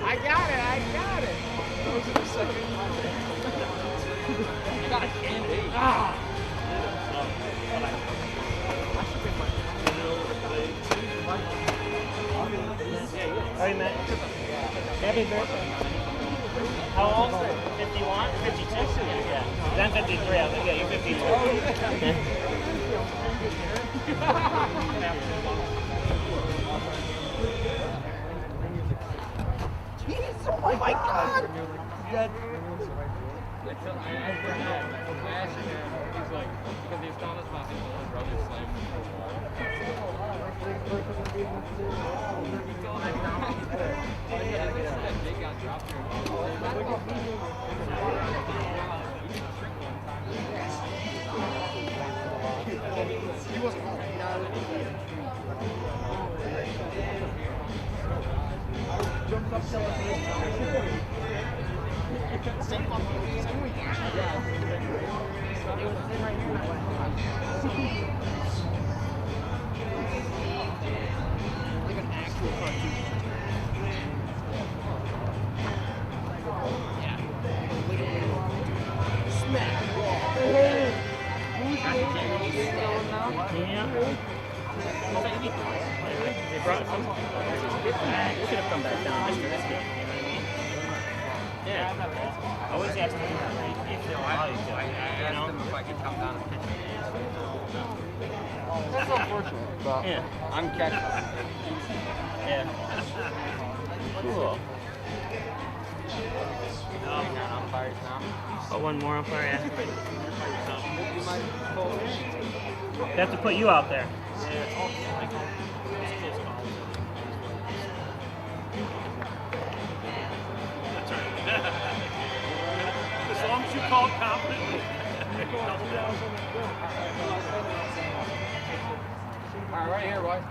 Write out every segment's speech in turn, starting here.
I got it, I got it. Those are the second. I got a candy. Ah. Hey, man. Happy birthday. How old? 51? 52? Yeah. I'm 53. I was like, yeah, you're 52. Jeez, oh my God. He's like, because he's not as possible, his brother slammed him for a while. That big got dropped here. He wasn't home. Jumped up like an actual cartoon. Yeah. Smack the wall. They brought some. You should have come back down just for this game. Yeah. I always ask him that. I asked him if I could come down and pitch. That's unfortunate, but Yeah. I'm catching. Yeah. Cool. Hang on, umpires now. Oh, one more umpire, yeah. You might pull in. They have to put you out there. As long as you call confidently. All right, right here, boys.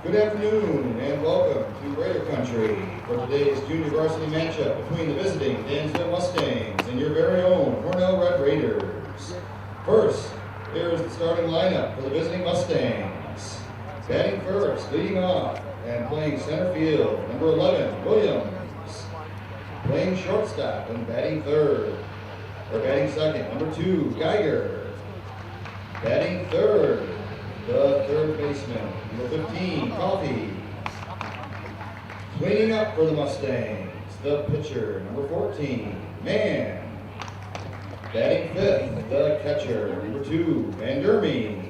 Good afternoon and welcome to Raider Country for today's junior varsity matchup between the visiting Dansville Mustangs and your very own Hornell Red Raiders. First, here is the starting lineup for the visiting Mustangs. Batting first, leading off, and playing center field, number 11, Williams. Playing shortstop and batting batting second, number 2, Geiger. Batting third, the third baseman, number 15, Coffee. Cleaning up for the Mustangs, the pitcher, number 14, Mann. Batting fifth, the catcher, number 2, Van Dermee.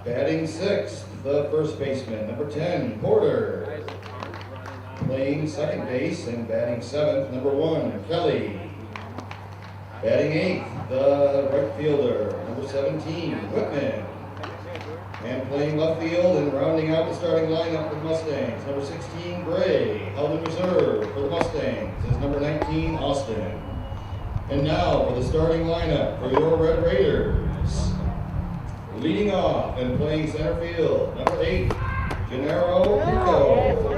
Batting sixth, the first baseman, number 10, Porter. Playing second base and batting seventh, number 1, Kelly. Batting eighth, the right fielder, number 17, Whitman. And playing left field and rounding out the starting lineup for the Mustangs, number 16, Gray. Held in reserve for the Mustangs is number 19, Austin. And now for the starting lineup for your Red Raiders. Leading off and playing center field, number 8, Gennaro Pico.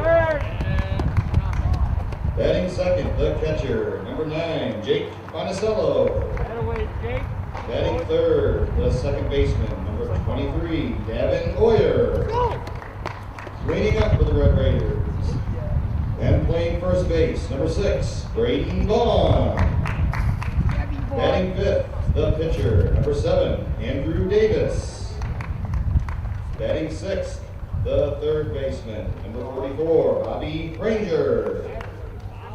Batting second, the catcher, number 9, Jake Bonicello. Batting third, the second baseman, number 23, Davin Oyer. Cleaning up for the Red Raiders. And playing first base, number 6, Braden Vaughn. Batting fifth, the pitcher, number 7, Andrew Davis. Batting sixth, the third baseman, number 44, Bobby Ranger.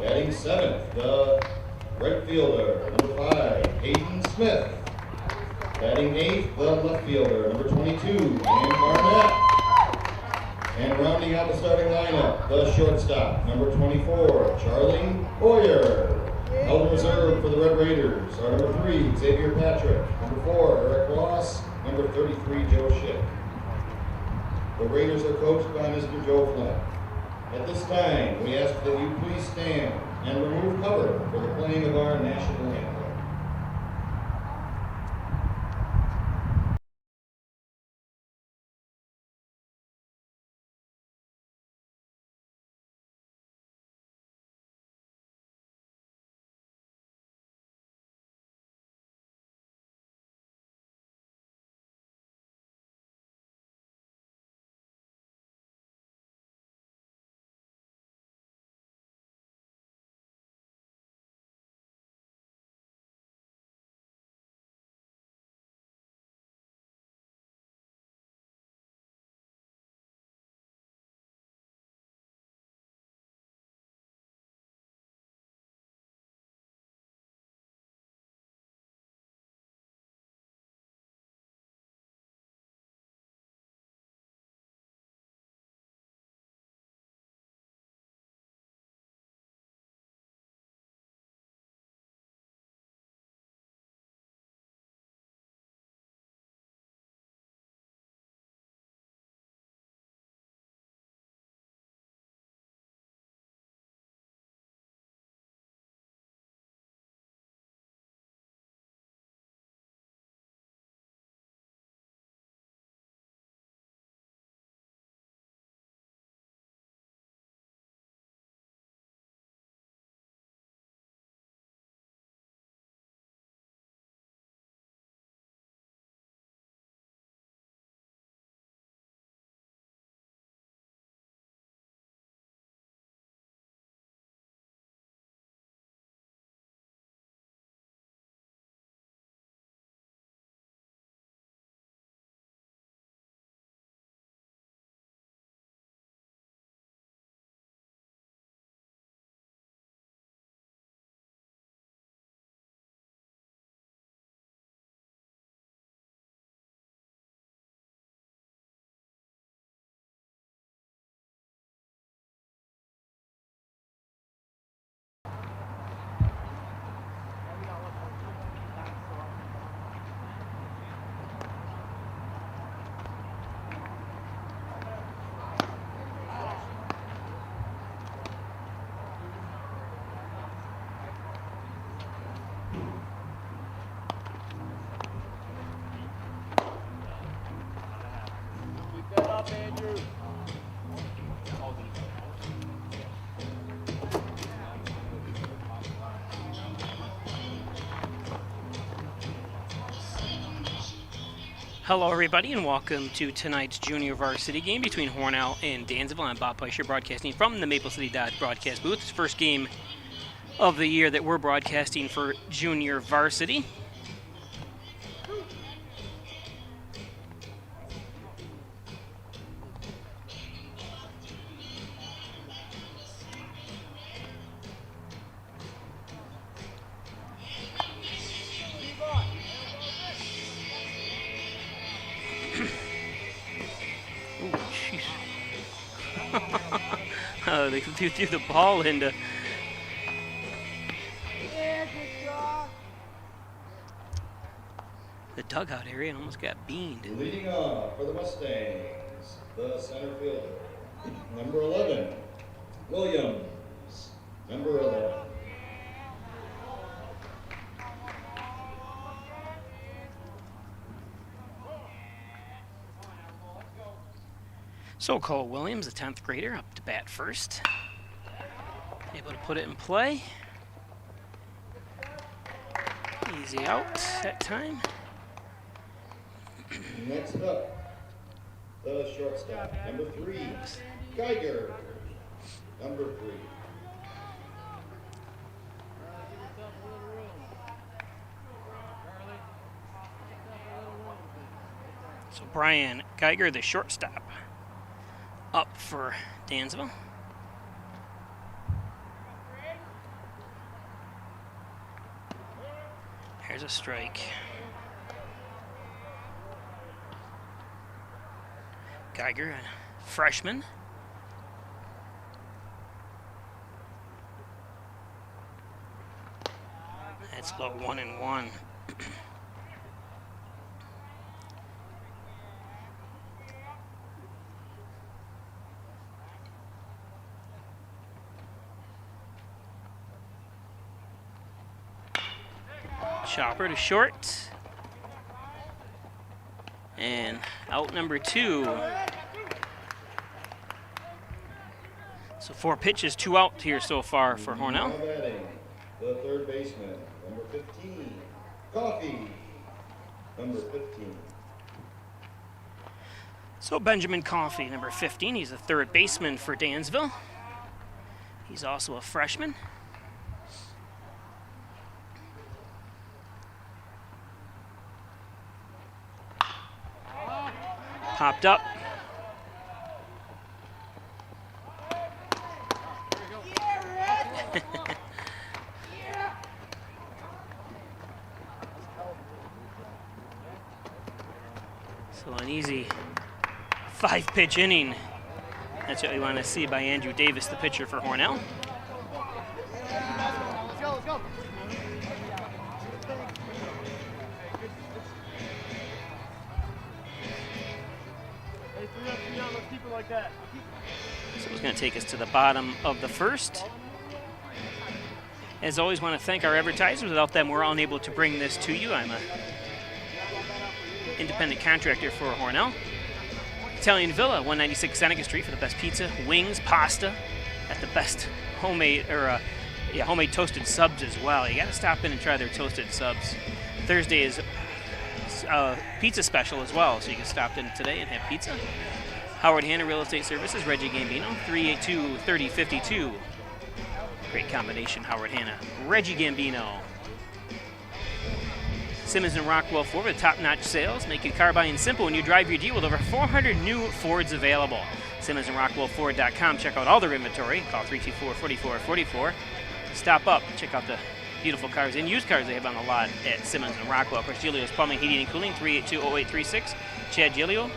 Batting seventh, the right fielder, number 5, Hayden Smith. Batting eighth, the left fielder, number 22, Dan Barnett. And rounding out the starting lineup, the shortstop, number 24, Charlie Boyer. Held in reserve for the Red Raiders are number 3, Xavier Patrick, number 4, Eric Ross, number 33, Joe Schick. The Raiders are coached by Mr. Joe Flynn. At this time, we ask that you please stand and remove cover for the playing of our national anthem. Hello, everybody, and welcome to tonight's junior varsity game between Hornell and Dansville. I'm Bob Peischer, broadcasting from the Maple City Dodge broadcast booth. It's the first game of the year that we're broadcasting for junior varsity. They threw the ball into the dugout area and almost got beamed. Leading off for the Mustangs, the center fielder, number 11, Williams, number 11. So Cole Williams, the 10th grader, up to bat first. Able to put it in play. Easy out that time. Next up, the shortstop, number 3, Geiger, number 3. So Brian Geiger, the shortstop, up for Dansville. Here's a strike. Geiger, a freshman. That's low 1-1. Chopper to short. And out number 2. So 4 pitches, 2 out here so far for Hornell. Now batting, the third baseman, number 15, Coffee, number 15. So Benjamin Coffey, number 15, he's the third baseman for Dansville. He's also a freshman. Popped up. So an easy 5-pitch inning. That's what we want to see by Andrew Davis, the pitcher for Hornell. Let's go. Let's keep it like that. So it's going to take us to the bottom of the first. As always, want to thank our advertisers. Without them, we're unable to bring this to you. I'm an independent contractor for Hornell. Italian Villa, 196 Seneca Street, for the best pizza, wings, pasta, at the best homemade toasted subs as well. You got to stop in and try their toasted subs. Thursday is pizza special as well, so you can stop in today and have pizza. Howard Hanna Real Estate Services, Reggie Gambino, 382-3052. Great combination, Howard Hanna, Reggie Gambino. Simmons and Rockwell Ford with top-notch sales. Make your car buying simple when you drive your deal with over 400 new Fords available. Simmons and RockwellFord.com. Check out all their inventory. Call 324-4444. Stop up. Check out the beautiful cars and used cars they have on the lot at Simmons and Rockwell. Of course, Giglio's Plumbing, Heating, and Cooling, 382-0836. Chad Giglio,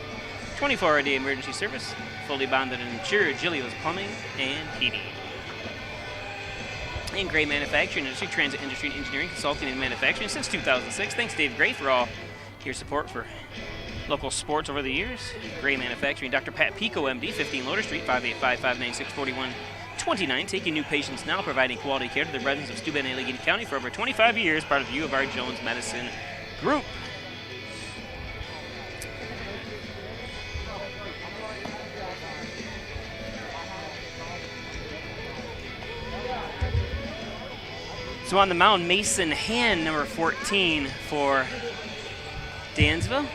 24-hour-a-day emergency service. Fully bonded and insured. Giglio's Plumbing and Heating. And Gray Manufacturing Industry, Transit Industry and Engineering, Consulting and Manufacturing since 2006. Thanks, Dave Gray, for all your support for local sports over the years. Gray Manufacturing, Dr. Pat Pico, MD, 15 Loader Street, 585-596-4129. Taking new patients now, providing quality care to the residents of Steuben and Allegheny County for over 25 years, part of the U of R Jones Medicine Group. So on the mound, Mason Hand, number 14 for Dansville.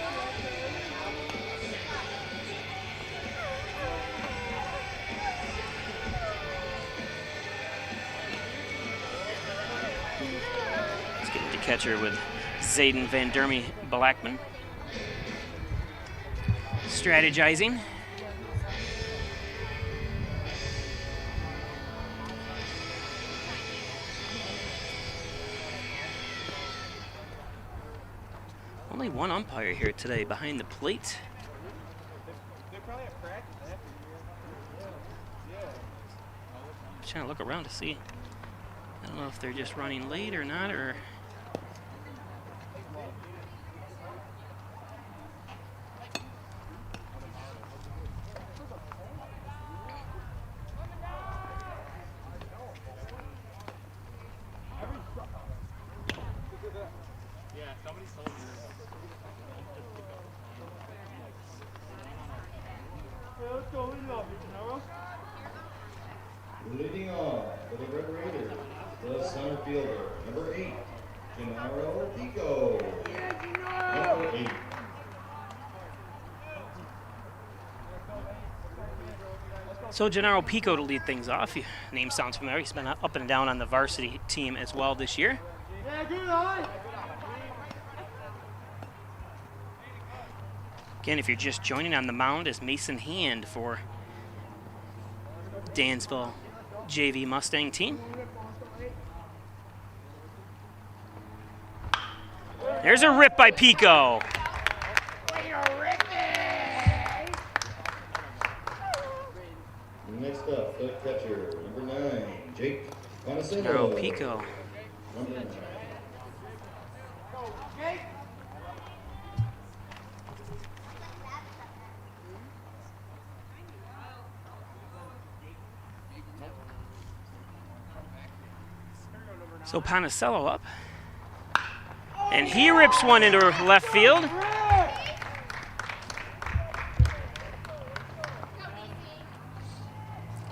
Let's get into catcher with Zayden Van Dermy Blackman. Strategizing. Only one umpire here today behind the plate. Just trying to look around to see. I don't know if they're just running late or not, or. Leading off for the Red Raiders, the center fielder, number 8, Gennaro Pico. Number 8. So Gennaro Pico to lead things off. Your name sounds familiar. He's been up and down on the varsity team as well this year. Again, if you're just joining on the mound, is Mason Hand for Dansville JV Mustang team. There's a rip by Pico. Next up, the catcher, number 9, Jake Bonacello. Gennaro Pico. Number 9. So Bonacello up. And he rips one into left field.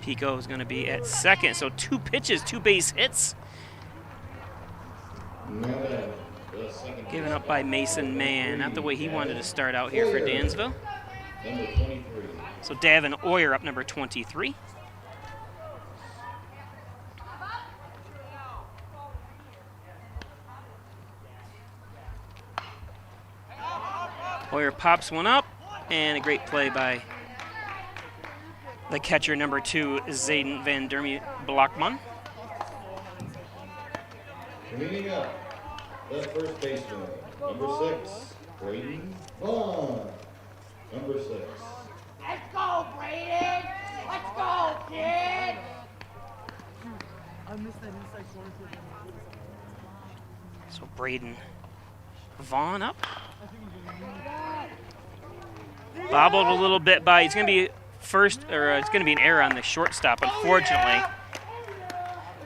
Pico is going to be at second. So 2 pitches, 2 base hits. Given up by Mason Mann. Not the way he wanted to start out here for Dansville. Number 23. So Davin Oyer up, number 23. Oyer pops one up, and a great play by the catcher, number 2, Zayden Van Dermy Blackman. Cleaning up, the first baseman, number 6, Braden Vaughn. Number 6. Let's go, Braden! Let's go, kid! So Braden Vaughn up. Bobbled a little bit by, it's going to be first, or it's going to be an error on the shortstop, unfortunately.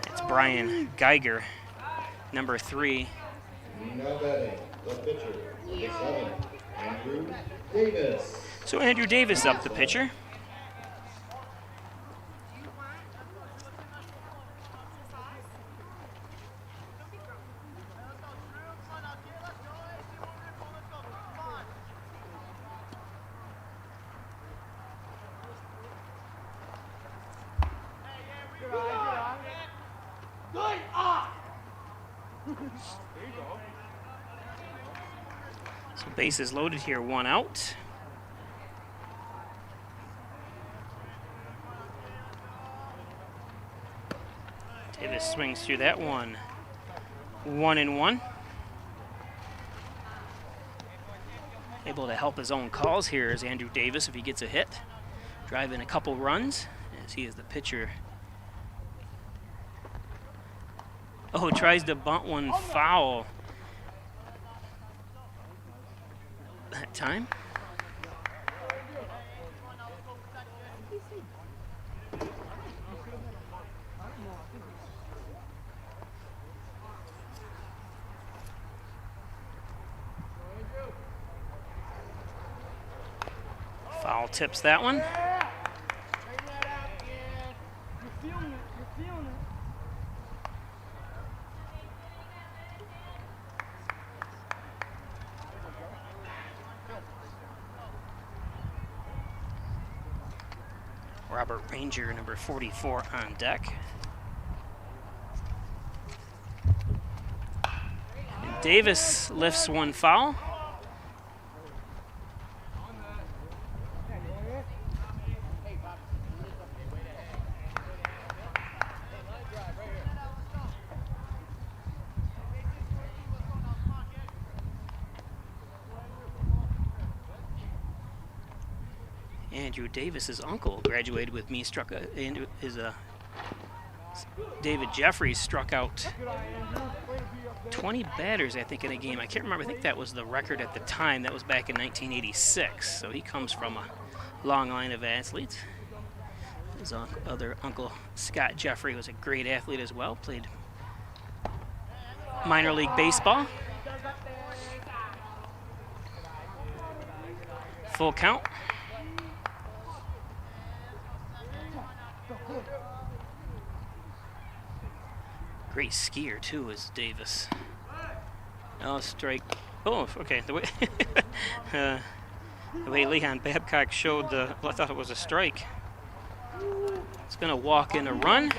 It's Brian Geiger, number 3. Now batting, the pitcher, number 7, Andrew Davis. So Andrew Davis up, the pitcher. So bases loaded here, 1 out. Davis swings through that one. 1-1. Able to help his own calls here is Andrew Davis if he gets a hit. Drive in a couple runs as he is the pitcher. Oh, tries to bunt one foul. That time. Foul tips that one. Robert Ranger, number 44, on deck. And Davis lifts one foul. Andrew Davis's uncle graduated with me. David Jeffries struck out 20 batters, I think, in a game. I can't remember. I think that was the record at the time. That was back in 1986. So he comes from a long line of athletes. His other uncle, Scott Jeffrey, was a great athlete as well. Played minor league baseball. Full count. Great skier too is Davis. Oh, strike. Oh, okay. The way Leon Babcock showed well, I thought it was a strike. It's going to walk in a run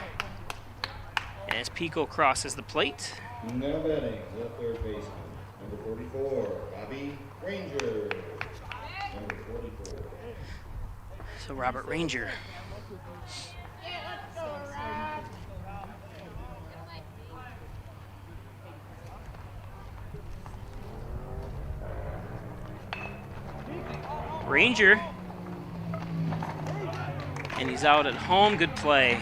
as Pico crosses the plate. Now batting, the third baseman, number 44, Bobby Ranger. Number 44. So Robert Ranger. Ranger, and he's out at home. Good play.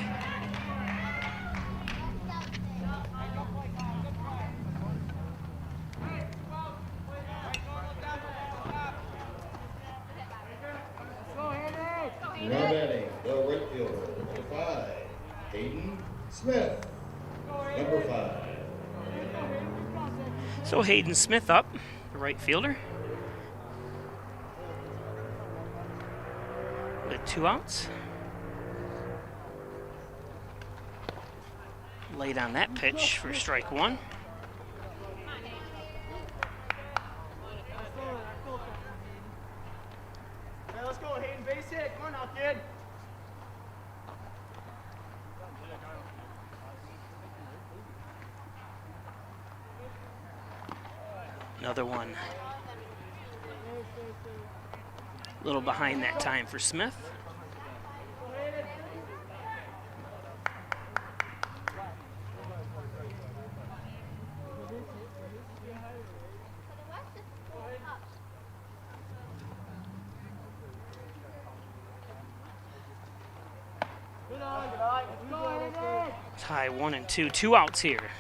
Now batting, the right fielder, number 5, Hayden Smith. Number 5. So Hayden Smith up, the right fielder. With 2 outs. Laid on that pitch for strike 1. Hey, let's go, Hayden. Base hit. Come on now, kid. Another one. A little behind that time for Smith. Tie 1 and 2. 2 outs here.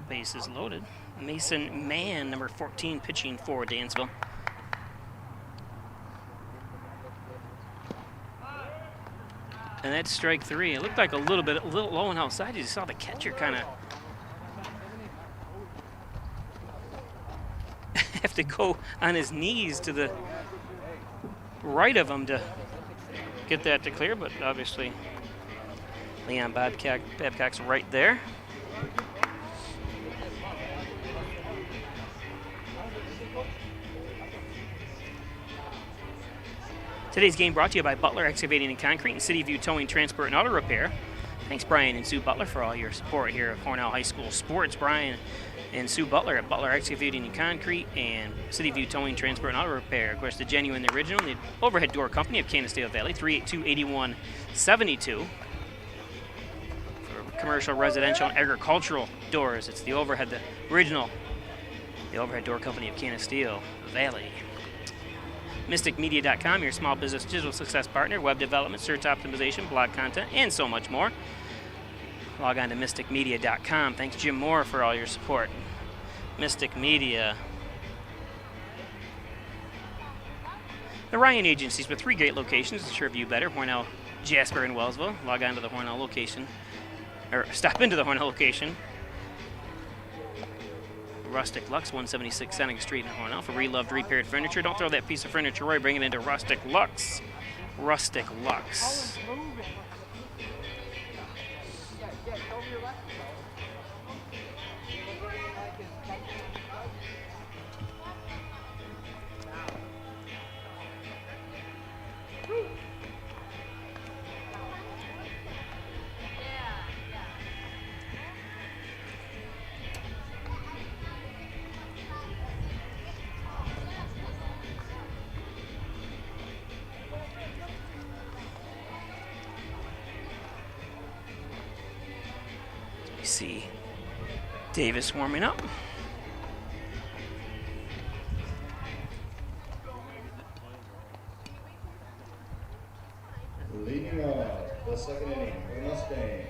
Bases loaded. Mason Mann, number 14, pitching for Dansville. And that's strike 3. It looked like a little low on outside. You saw the catcher kind of have to go on his knees to the right of him to get that to clear, but obviously Leon Babcock's right there. Today's game brought to you by Butler Excavating and Concrete and City View Towing, Transport, and Auto Repair. Thanks, Brian and Sue Butler, for all your support here at Hornell High School Sports. Brian and Sue Butler at Butler Excavating and Concrete and City View Towing, Transport, and Auto Repair. Of course, the genuine, the original, the overhead door company of Canisteo Valley, 382-8172. For commercial, residential, and agricultural doors, it's the overhead, the original, the overhead door company of Canisteo Valley. MysticMedia.com, your small business digital success partner, web development, search optimization, blog content, and so much more. Log on to MysticMedia.com. Thanks, Jim Moore, for all your support. Mystic Media. The Ryan Agencies with 3 great locations to serve you better. Hornell, Jasper, and Wellsville. Log on to the Hornell location, or stop into the Hornell location. Rustic Lux, 176 Seneca Street in Hornell for reloved, repaired furniture. Don't throw that piece of furniture away. Bring it into Rustic Lux. Rustic Lux. see Davis warming up. Leading off the second inning for the Mustangs,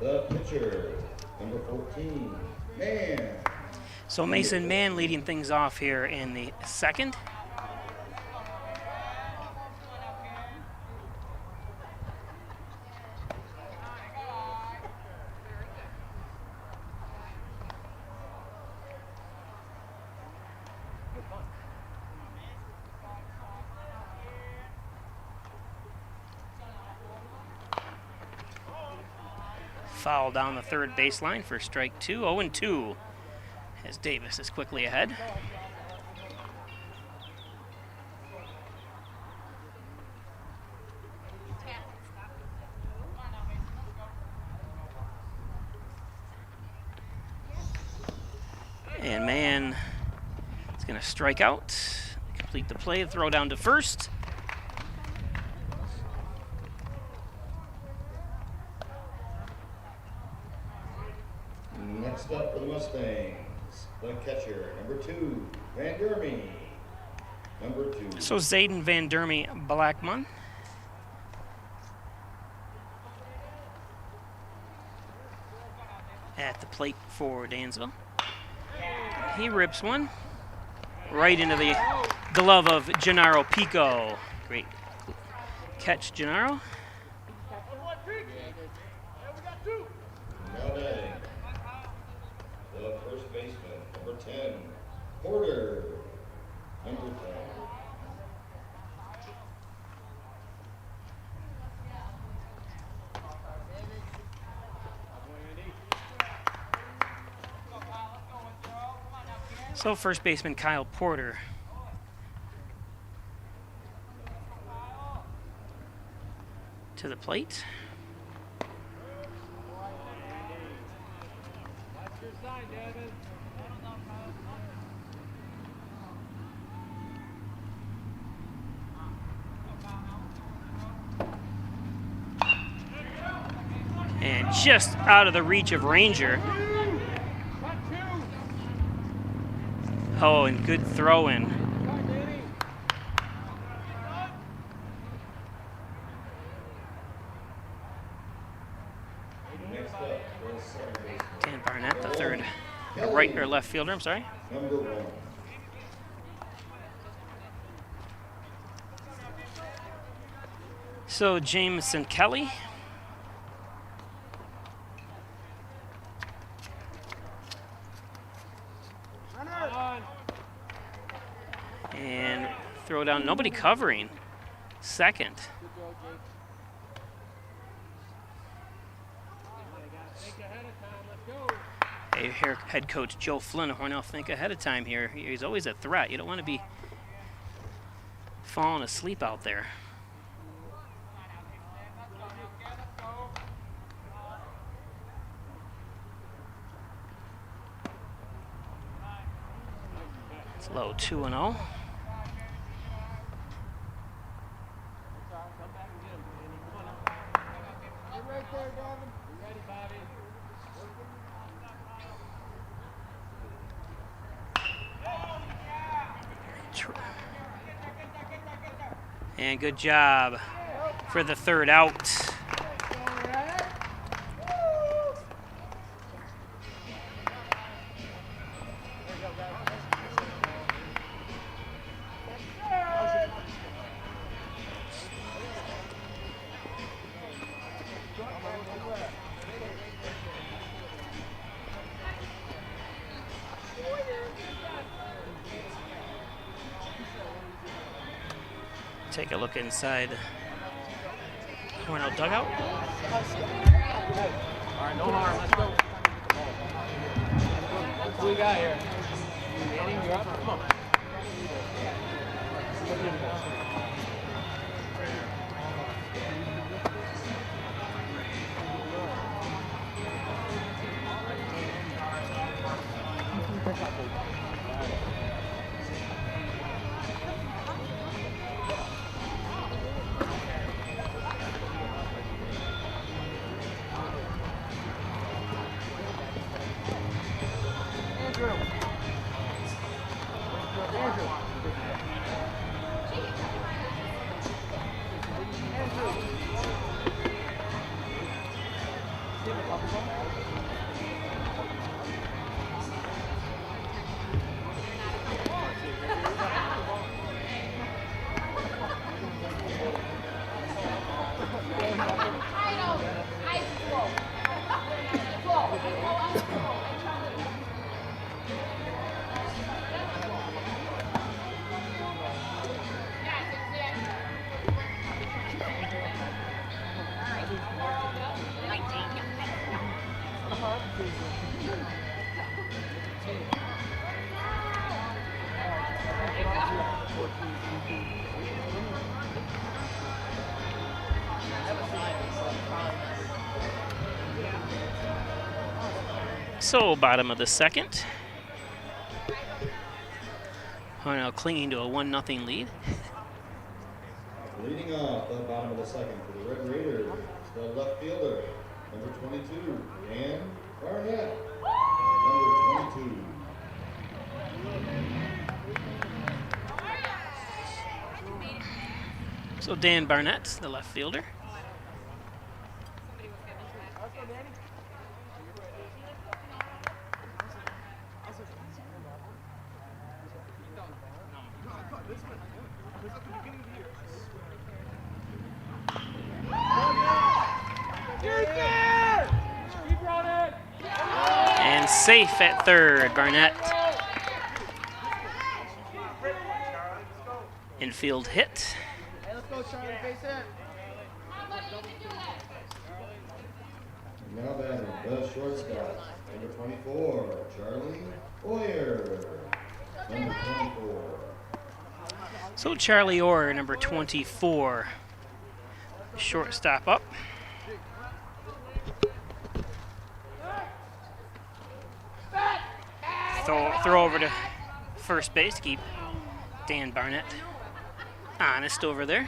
the pitcher, number 14, Mann. So Mason Mann leading things off here in the second. Foul down the third baseline for strike 2. 0-2 as Davis is quickly ahead. And Mann is going to strike out, complete the play, throw down to first. Next up for the Mustangs, the catcher, number 2, Van Dermy. Number 2. So Zayden Van Dermy Blackmon. At the plate for Dansville. He rips one right into the glove of Gennaro Pico. Great catch, Gennaro. Now batting, the first baseman, number 10, Porter. Number 10. So first baseman Kyle Porter. To the plate. And just out of the reach of Ranger. Oh, and good throw in. Next up, the second baseman, Dan Barnett, the third right or left fielder, I'm sorry. number 1. So Jameson Kelly. And throw down, nobody covering. Second. Hey, here, head coach Joe Flynn of Hornell, think ahead of time here. He's always a threat. You don't want to be falling asleep out there. It's low, 2-0. And good job for the third out. Take a look inside Hornell dugout. All right, no harm. Let's go. What do we got here? Manning, you're up. Come on. So, bottom of the second. Hornell clinging to a 1-0 lead. Leading off the bottom of the second for the Red Raiders, the left fielder, number 22, Dan Barnett. Number 22. So Dan Barnett, the left fielder. And safe at third, Barnett. Infield hit. Now batting the shortstop, number 24, Charlie Boyer. Number 24. So Charlie Orr, number 24. Shortstop up. Throw over to first base to keep Dan Barnett honest over there.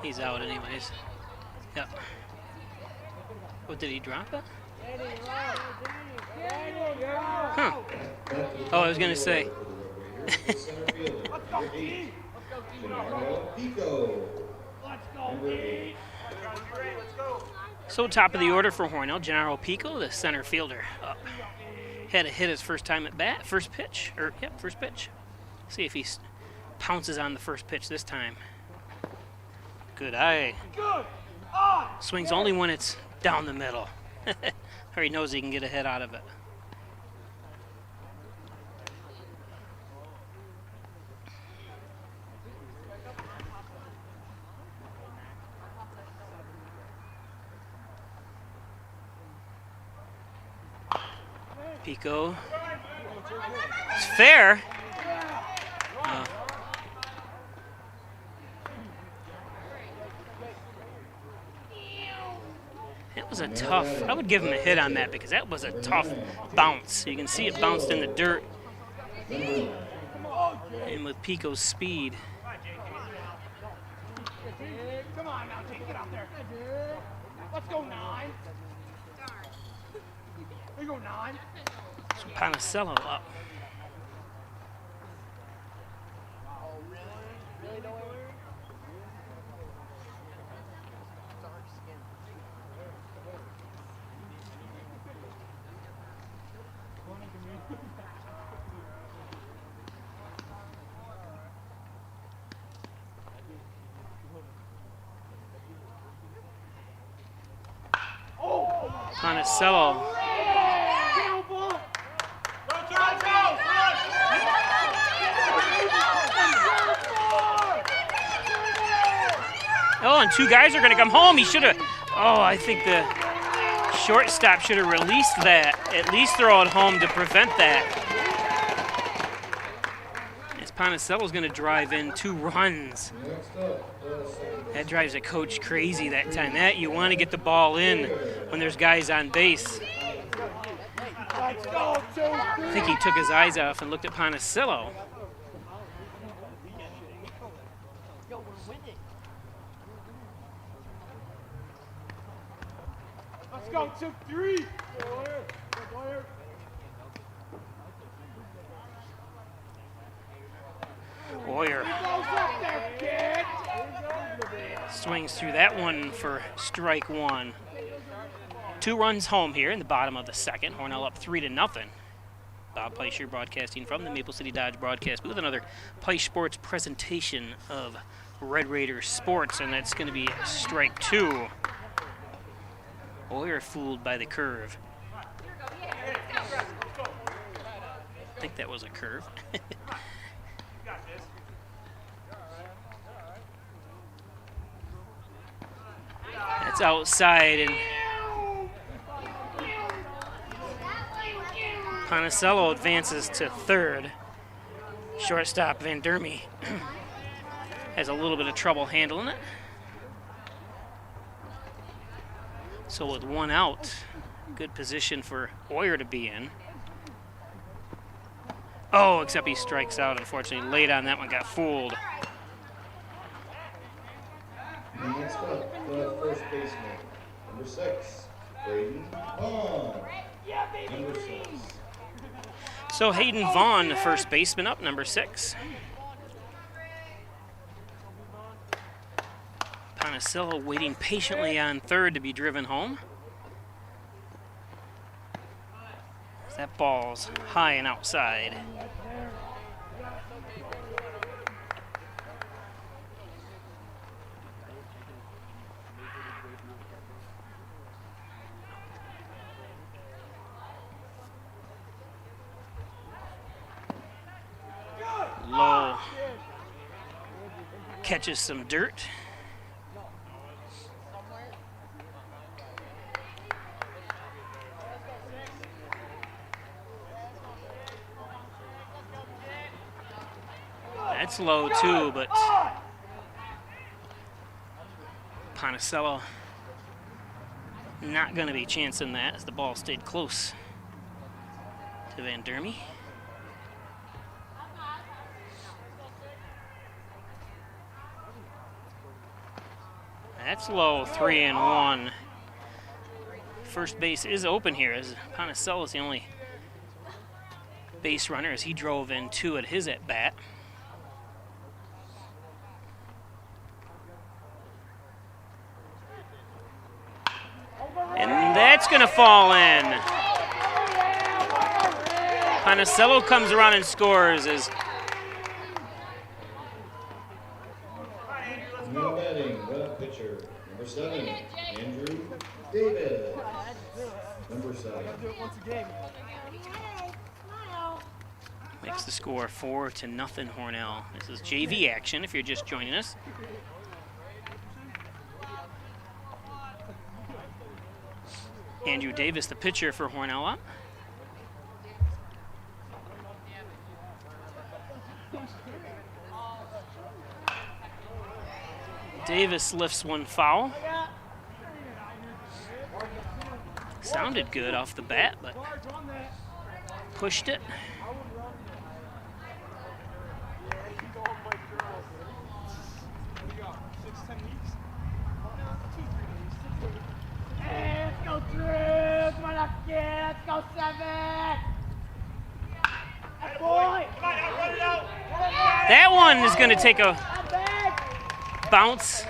He's out anyways. Yep. What, did he drop it? Huh. Oh, I was going to say. So top of the order for Hornell, Gennaro Pico, the center fielder, up. Had to hit his first time at bat, first pitch. See if he pounces on the first pitch this time. Good eye. Swings only when it's down the middle. Or he knows he can get a hit out of it. Pico. It's fair. It was a tough, I would give him a hit on that because that was a tough bounce. You can see it bounced in the dirt. And with Pico's speed. Come on now, Jake, get out there. Let's go 9. There you go 9. So Panicello up. Monticello. Oh, and two guys are going to come home. He should have. Oh, I think the shortstop should have released that. At least throw it home to prevent that. As Ponticello's going to drive in 2 runs. That drives a coach crazy that time. That you want to get the ball in when there's guys on base. I think he took his eyes off and looked at Ponticello. Let's go, 2-3. Boyer swings through that one for strike 1. 2 runs home here in the bottom of the second. Hornell up 3-0. Bob Peisch here broadcasting from the Maple City Dodge broadcast booth. Another Peisch Sports presentation of Red Raiders sports, and that's going to be strike 2. Boyer fooled by the curve. I think that was a curve. That's outside, and Ponticello advances to third. Shortstop Van Dermy has a little bit of trouble handling it. So with 1 out, good position for Boyer to be in. Oh, except he strikes out, unfortunately. Late on that one, got fooled. Next up, the first baseman, number 6, Hayden Vaughn. Number 6. So Hayden Vaughn, the first baseman up, number 6. Ponticello waiting patiently on third to be driven home. That ball's high and outside. Low catches some dirt. That's low too, but Ponticello not going to be chancing that as the ball stayed close to Van Dermy. That's low, 3-1. First base is open here as Ponticello is the only base runner as he drove in 2 at his at-bat. And that's going to fall in. Ponticello comes around and scores as Now batting, the pitcher, number 7, Andrew Davis. Number 7. makes the score 4-0 Hornell. This is JV action if you're just joining us. Andrew Davis, the pitcher for Hornell up. Davis lifts one foul. Sounded good off the bat, but pushed it. Hey, let's go, Drew. Come on up, kid. Let's go, 7. Hey, boy. That one is going to take a bounce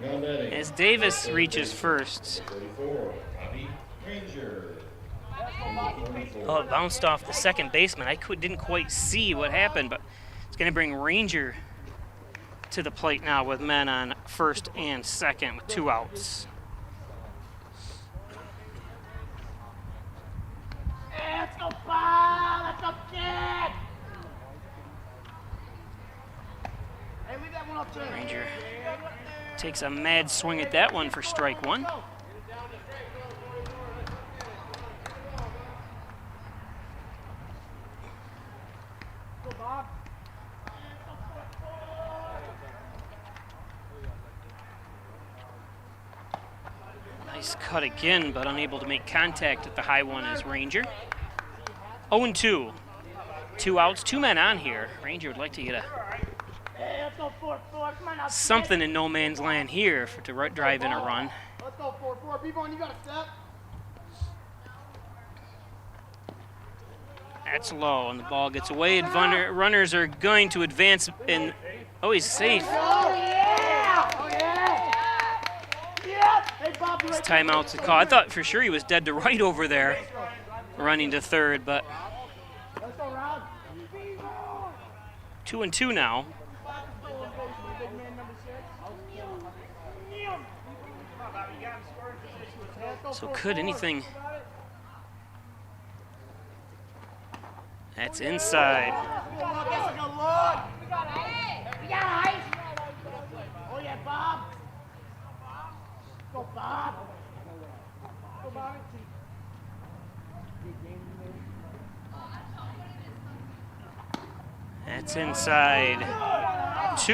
as Davis reaches first. 44, Bobby Ranger. Oh, it bounced off the second baseman. I didn't quite see what happened, but it's going to bring Ranger to the plate now with men on first and second with 2 outs. Ranger takes a mad swing at that one for strike one. Nice cut again, but unable to make contact at the high one is Ranger. 0-2. 2 outs, 2 men on here. Ranger would like to get something in no man's land here to drive in a run. Let's go 4-4. B-Bone, you got a step. That's low, and the ball gets away. And runners are going to advance in. Oh, he's safe. Oh, yeah! Oh, yeah! Yeah! Hey, Bob, His timeout's a call. I thought for sure he was dead to right over there, running to third, but Let's go, Rob. 2-2 now. So could anything? That's inside. We got ice. Oh, yeah, Bob. Go, Bob. Go, Bob. That's inside.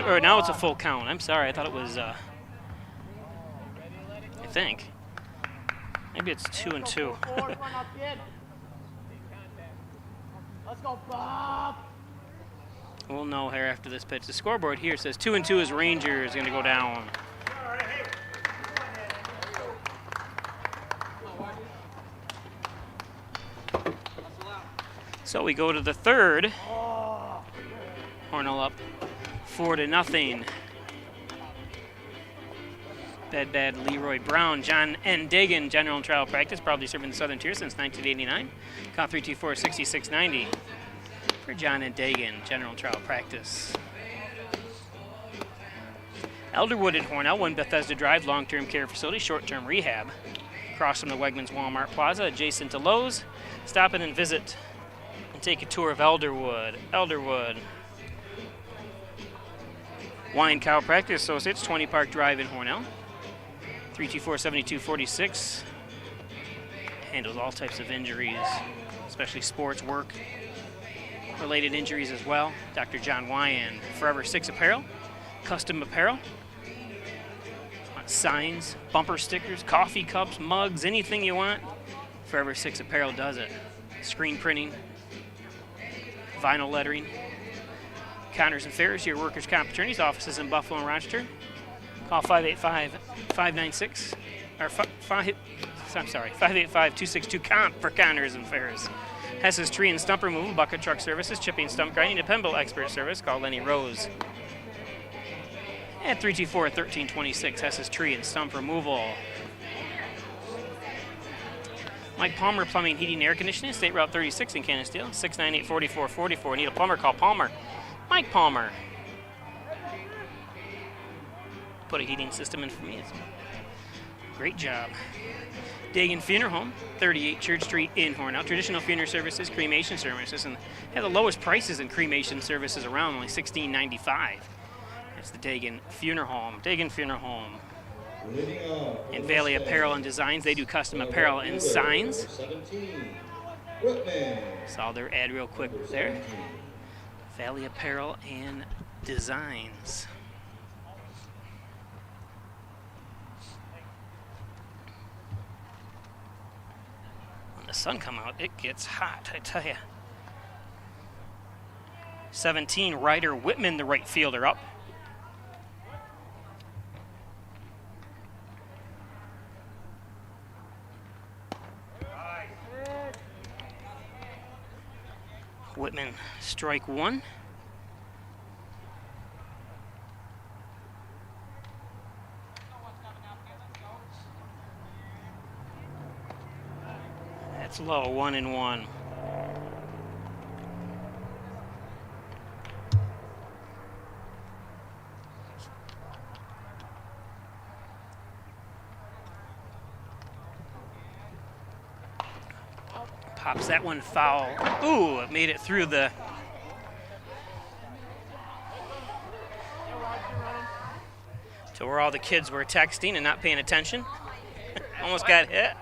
Or now it's a full count. I'm sorry. I thought it was. I think. Maybe it's 2-2. Let's go, Bob. We'll know here after this pitch. The scoreboard here says 2-2 is Ranger is going to go down. So we go to the third. Hornell up 4-0. Bad Leroy Brown, John N. Dagan, general and trial practice, probably serving the Southern Tier since 1989. Call 324-6690 for John N. Dagan, general and trial practice. Elderwood at Hornell, 1 Bethesda Drive, long-term care facility, short-term rehab. Across from the Wegmans Walmart Plaza, adjacent to Lowe's. Stop in and visit and take a tour of Elderwood. Elderwood. Wine Cow Practice Associates, 20 Park Drive in Hornell. 324-7246. Handles all types of injuries, especially sports, work related injuries as well. Dr. John Wyan, Forever 6 Apparel, custom apparel, signs, bumper stickers, coffee cups, mugs, anything you want. Forever 6 Apparel does it. Screen printing, vinyl lettering. Connors and Ferris, your workers' comp attorneys, offices in Buffalo and Rochester. Call 585-596 or 585-262-COMP for Connors and Ferris. Hess's Tree and Stump Removal, Bucket Truck Services, Chipping, Stump Grinding, Dependable Expert Service. Call Lenny Rose at 324-1326. Hess's Tree and Stump Removal. Mike Palmer Plumbing, Heating, Air Conditioning, State Route 36 in Canisteel, 698-4444. Need a plumber? Call Palmer. Mike Palmer. Put a heating system in for me. It's a great job. Dagan Funeral Home, 38 Church Street in Hornell. Traditional funeral services, cremation services, and have the lowest prices in cremation services around, only $16.95. That's the Dagan Funeral Home. Dagan Funeral Home. And Valley Apparel and Designs, they do custom apparel and signs. Saw their ad real quick there. Valley Apparel and Designs. When the sun come out, it gets hot, I tell you. 17, Ryder Whitman, the right fielder, up. Whitman, strike one. That's low, 1-1. Pops that one foul. Ooh, it made it through the So where all the kids were texting and not paying attention. Almost got hit.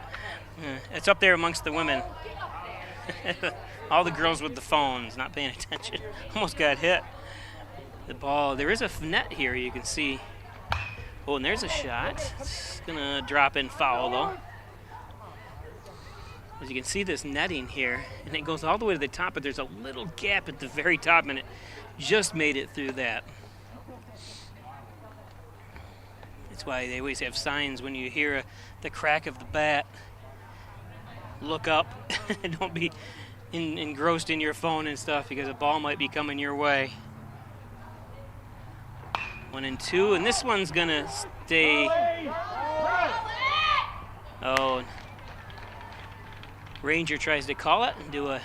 It's up there amongst the women. All the girls with the phones not paying attention. Almost got hit. The ball, there is a net here you can see. Oh, and there's a shot. It's gonna drop in foul though. As you can see this netting here, and it goes all the way to the top, but there's a little gap at the very top, and it just made it through that. That's why they always have signs when you hear the crack of the bat. Look up. Don't be engrossed in your phone and stuff, because a ball might be coming your way. 1 and 2, and this one's gonna stay. Oh, Ranger tries to call it and do a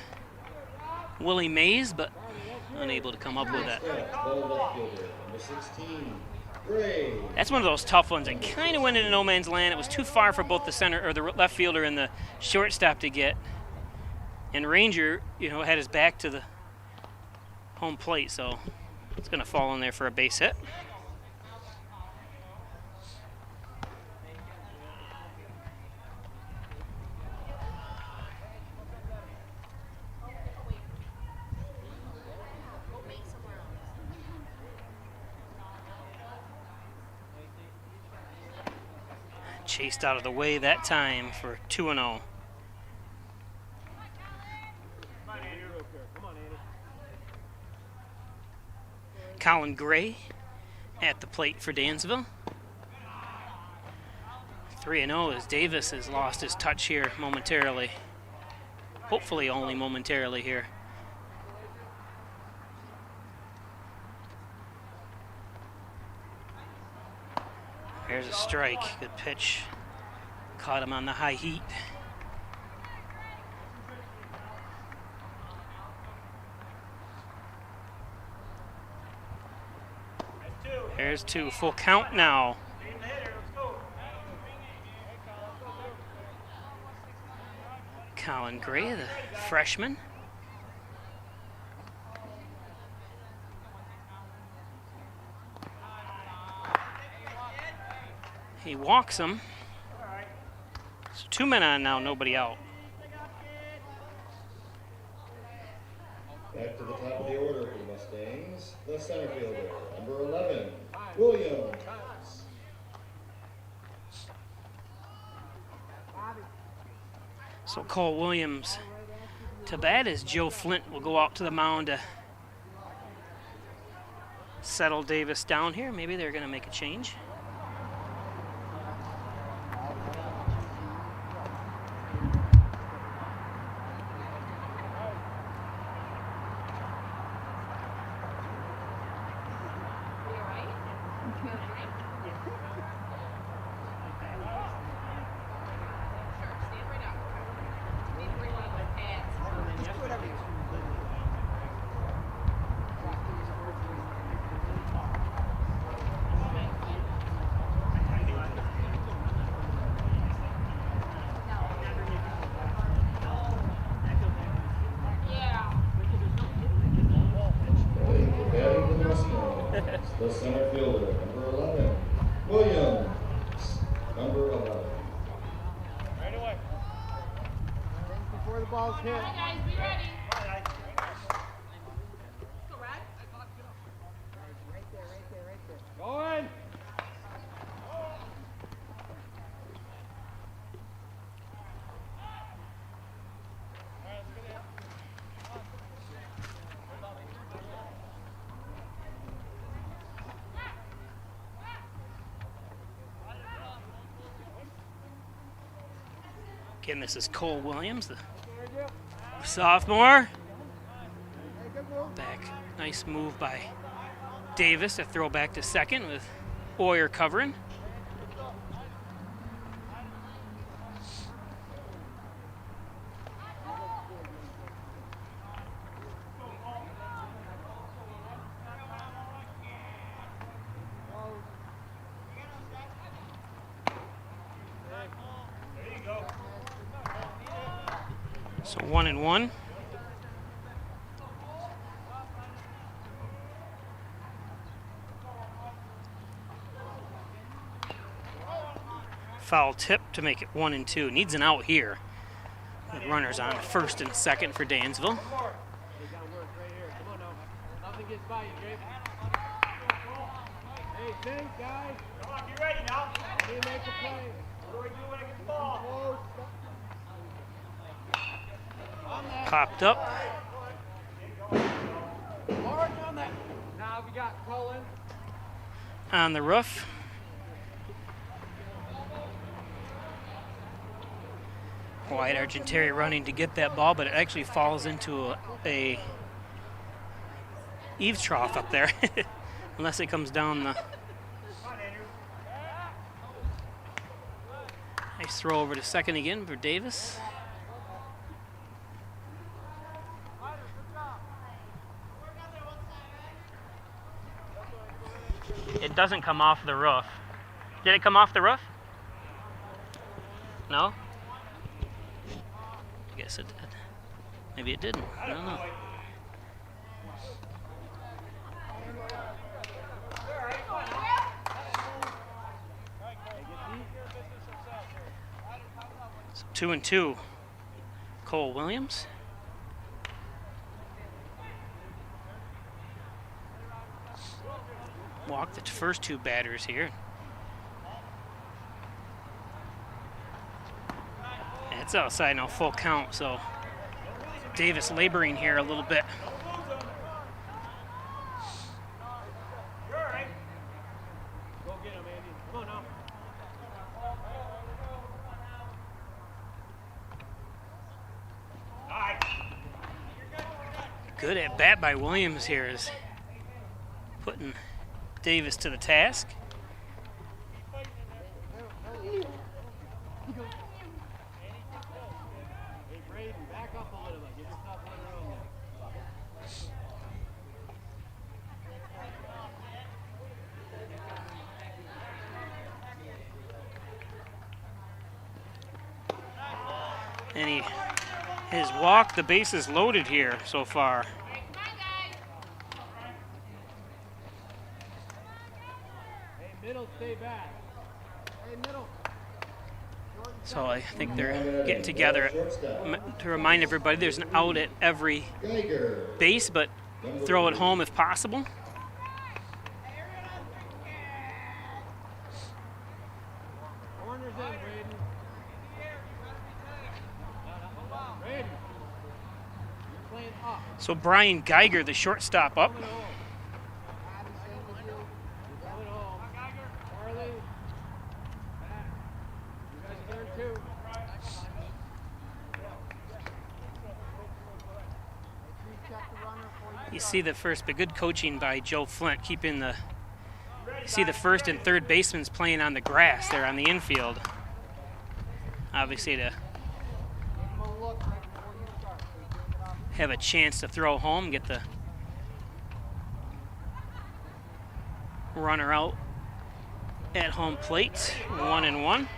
Willie Mays, but unable to come up with it. That's one of those tough ones. It kind of went into no man's land. It was too far for both the center or the left fielder and the shortstop to get. And Ranger, had his back to the home plate, so it's going to fall in there for a base hit. Chased out of the way that time for 2-0. Colin Gray at the plate for Dansville. 3-0 as Davis has lost his touch here momentarily. Hopefully only momentarily here. There's a strike. Good pitch. Caught him on the high heat. There's 2. Full count now. Colin Gray, the freshman. He walks him. So 2 men on now, nobody out. Back to the top of the order for the Mustangs, the center fielder, number 11, Williams. So Cole Williams to bat as Joe Flint will go out to the mound to settle Davis down here. Maybe they're going to make a change. The center fielder, number 11, Williams, number 11. Right away. Before the ball's hit. All right, guys, be ready. Going. Again, this is Cole Williams, the sophomore. Back, nice move by Davis to throw back to second with Oyer covering. So 1-1. Foul tip to make it 1 and 2. Needs an out here. With runners on first and second for Dansville. Nothing gets by you, Jake. Hey, think, guys. Come on, get ready now. How do you make a play? What do we do when it gets the ball? Popped up. Large on that. Now we got Cullen. On the roof. Wyatt Argenteri running to get that ball, but it actually falls into a eaves trough up there, unless it comes down the. Nice throw over to second again for Davis. It doesn't come off the roof. Did it come off the roof? No? I guess it did. Maybe it didn't. I don't know. So 2 and 2. Cole Williams. Walked the first two batters here. And it's outside now, full count, so Davis laboring here a little bit. Go get him, Andy. Come on now. Good at bat by Williams here is putting Davis to the task. Hey, Braden, back up a little bit. Get yourself on your own And his walk, the base is loaded here so far. Hey, middle, stay back. Hey, middle. So I think they're getting together to remind everybody there's an out at every Geiger. base, but throw it home if possible. Corner's in, Braden. Braden. You're playing up. So Brian Geiger, the shortstop, up. Coming home. You're coming home. Charlie. Back. You guys are there too. You see the first, but good coaching by Joe Flint, keeping the. You see the first and third basemen's playing on the grass there on the infield. Obviously to have a chance to throw home, get the runner out at home plate, 1-1.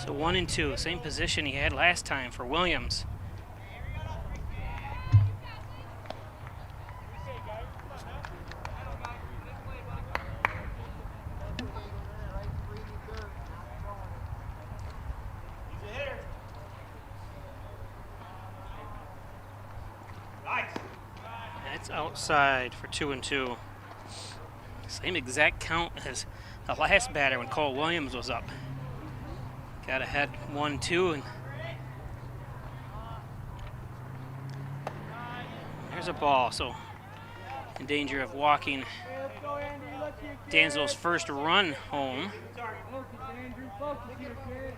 So 1-2, same position he had last time for Williams. That's outside for 2-2. Same exact count as the last batter when Cole Williams was up. Got ahead 1-2, and there's a ball. So in danger of walking Dansville's first run home. Focus, Andrew. Focus here, kid.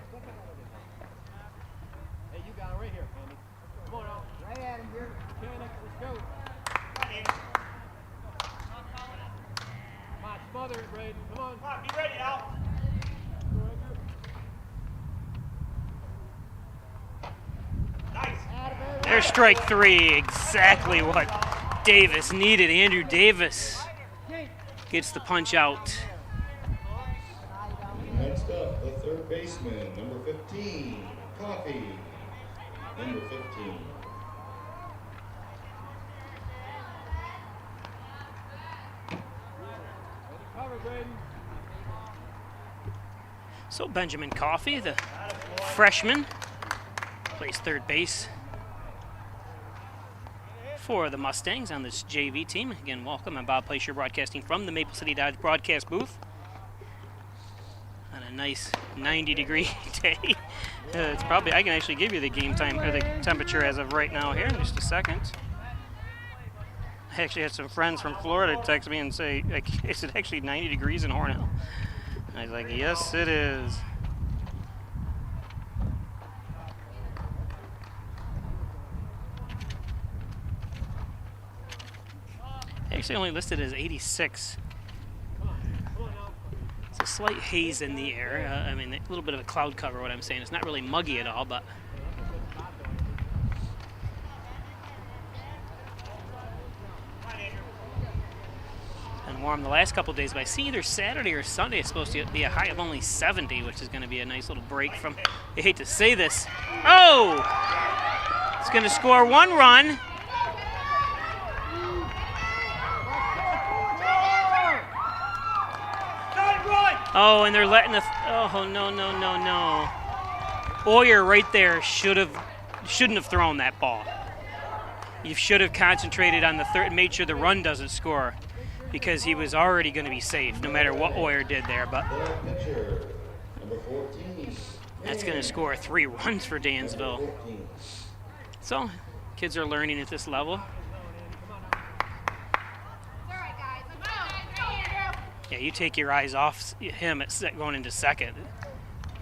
Hey, you got him right here, Andy. Come on out. Right at him here. Mechanics, let's go. Come on, smother it, Braden. Come on. Come on, be ready now. Nice. There's strike three, exactly what Davis needed. Andrew Davis gets the punch out. Next baseman, number 15, Coffee. Number 15. Cover, Braden. So Benjamin Coffey, the freshman, plays third base for the Mustangs on this JV team. Again, welcome. I'm Bob Placer, broadcasting from the Maple City Dodge broadcast booth on a nice 90-degree day. It's probably, I can actually give you the game time or the temperature as of right now here in just a second. I actually had some friends from Florida text me and say, like, is it actually 90 degrees in Hornell? And I was like, yes, it is. Actually only listed as 86. It's a slight haze in the air. I mean, a little bit of a cloud cover, what I'm saying. It's not really muggy at all, but... And warm the last couple of days, but I see either Saturday or Sunday it's supposed to be a high of only 70, which is going to be a nice little break from... I hate to say this. Oh! It's going to score one run. Oh, and they're letting the... Oh, no, no, no, no. Oyer right there shouldn't have thrown that ball. You should have concentrated on the third and made sure the run doesn't score, because he was already going to be safe no matter what Oyer did there. But that's going to score 3 runs for Dansville. So kids are learning at this level. Yeah, you take your eyes off him at going into second,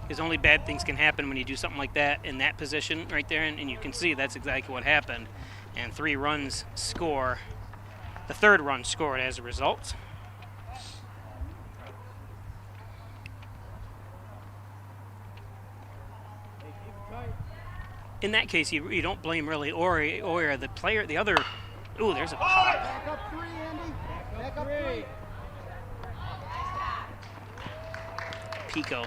because only bad things can happen when you do something like that in that position right there, and you can see that's exactly what happened. And 3 runs score. The third run scored as a result. In that case, you don't blame really or the player, the other. Ooh, there's a pop. Back up 3, Andy. Back up 3. Pico.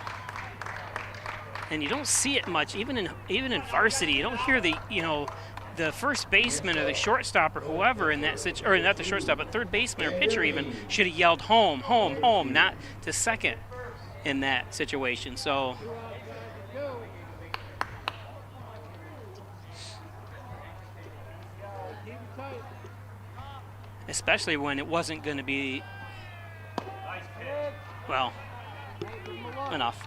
And you don't see it much, even in varsity. You don't hear the the first baseman or the shortstop or whoever in that situation, or not the shortstop, but third baseman or pitcher even should have yelled home, home, home, not to second in that situation. So. Especially when it wasn't going to be, well, enough.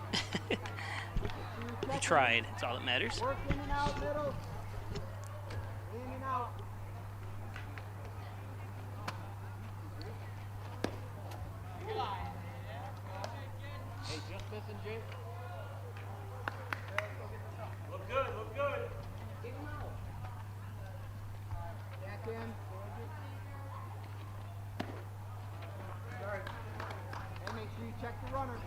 They tried. That's all that matters. Work in and out, middle. In and out. Hey, just missing, Jake. Look good, look good. Get him out. Back in. Sorry. And make sure you check the runner.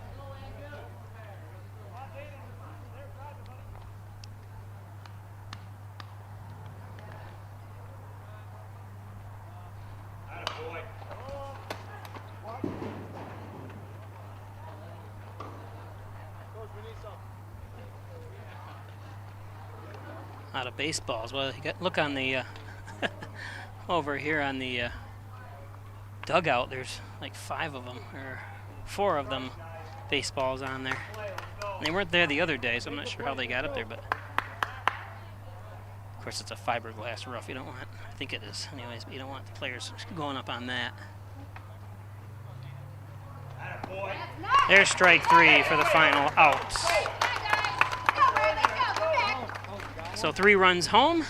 Out of baseballs. Well, you got look on the over here on the dugout. There's like 5 of them or 4 of them baseballs on there. And they weren't there the other day, so I'm not sure how they got up there. But of course, it's a fiberglass roof. You don't want. I think it is, anyways. But you don't want the players going up on that. There's strike 3 for the final out. So 3 runs home.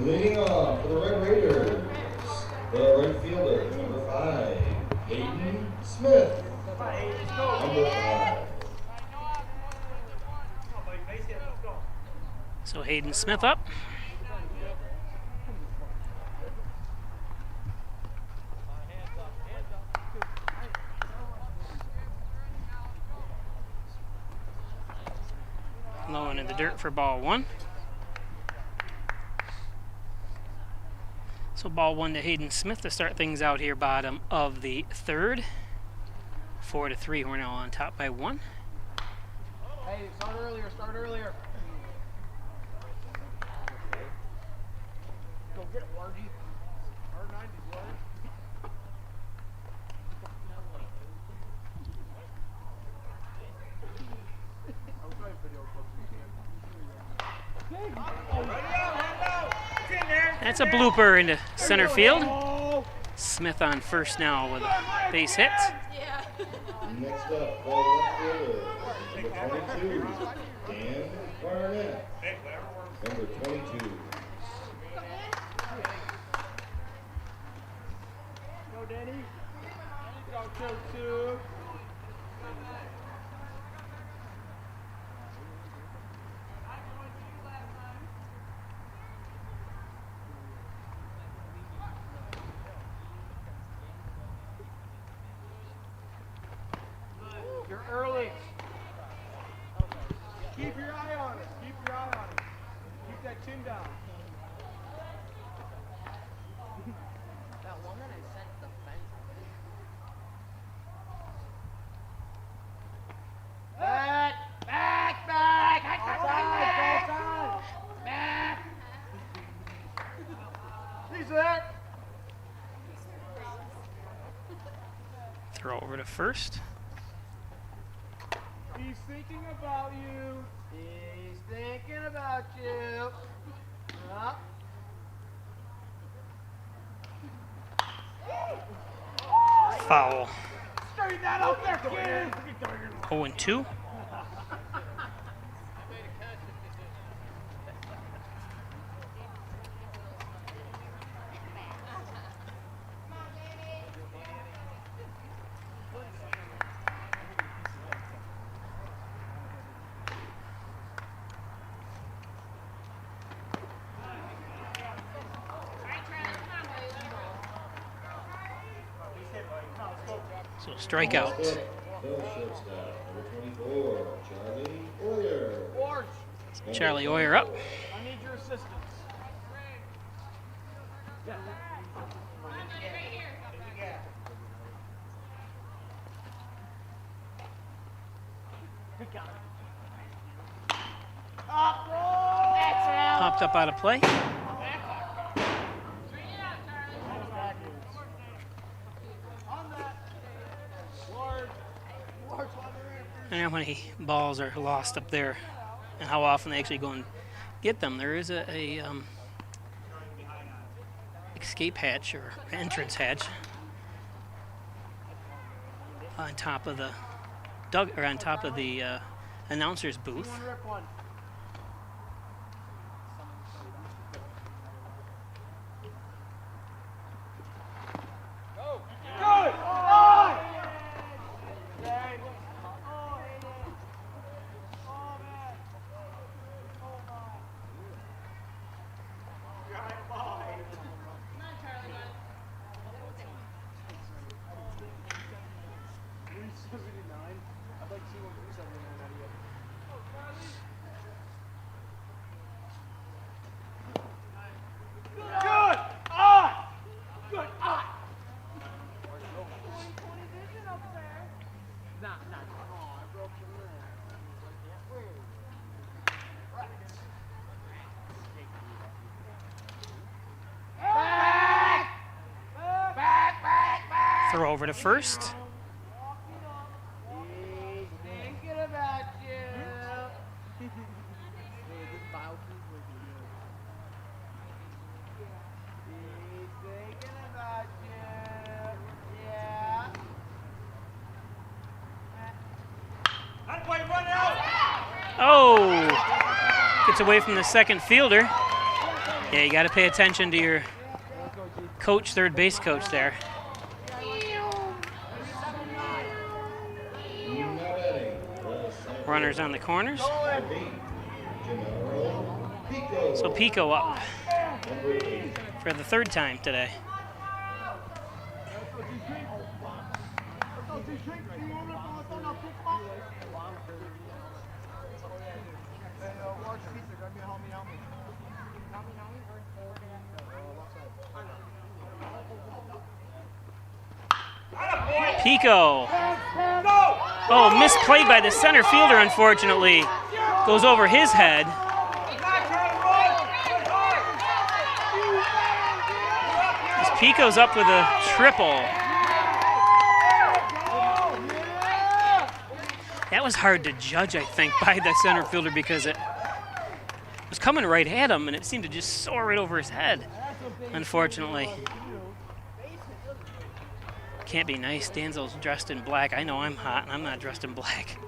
Leading off for the Red Raiders, the right fielder, number 5, Hayden Smith. Number 5. So Hayden Smith up. Low into the dirt for ball 1. So ball 1 to Hayden Smith to start things out here, bottom of the 3rd. 4-3, Hornell on top by 1. Hey, start earlier, start earlier. Go get it, Wargy. R90, Wargy. That's a blooper into center field. Smith on first now with a base hit. Next up, for left fielder, number 22, Dan Barnett. Number 22. Go, Danny. Go, 2-2. You're early. Keep your eye on it. Keep your eye on it. Keep that chin down. That woman I sent the fence. Back! Back! Back! Outside! Back! He's there! Throw over to first. He's thinking about you. He's thinking about you. Up. Foul. Straighten that out there, kid. 0-2. So strikeout. The shortstop, number 24, Charlie Oyer. Ward, Charlie Oyer up. I need your assistance. Yeah. Good count. Up, roll! That's out. Popped up out of play. I don't know how many balls are lost up there and how often they actually go and get them. There is a escape hatch or entrance hatch on top of the on top of the announcer's booth. Rip one. Good! Oh! I'd like to see one 379 out of you. Good! Ah! Good! Ah! Nah. Oh, I broke your leg. Back! Throw over to first. He's thinking about you. He's thinking about you. Yeah. That way, run out! Oh! Gets away from the second fielder. Yeah, you got to pay attention to your coach, third base coach there. Now batting, the center Runners on the corners. Pico. So Pico up Number 8. for the third time today. Pico. Oh, misplayed by the center fielder, unfortunately. Goes over his head. As Pico's up with a triple. That was hard to judge, I think, by the center fielder because it was coming right at him and it seemed to just soar right over his head, unfortunately. Can't be nice. Dansville's dressed in black. I know I'm hot and I'm not dressed in black.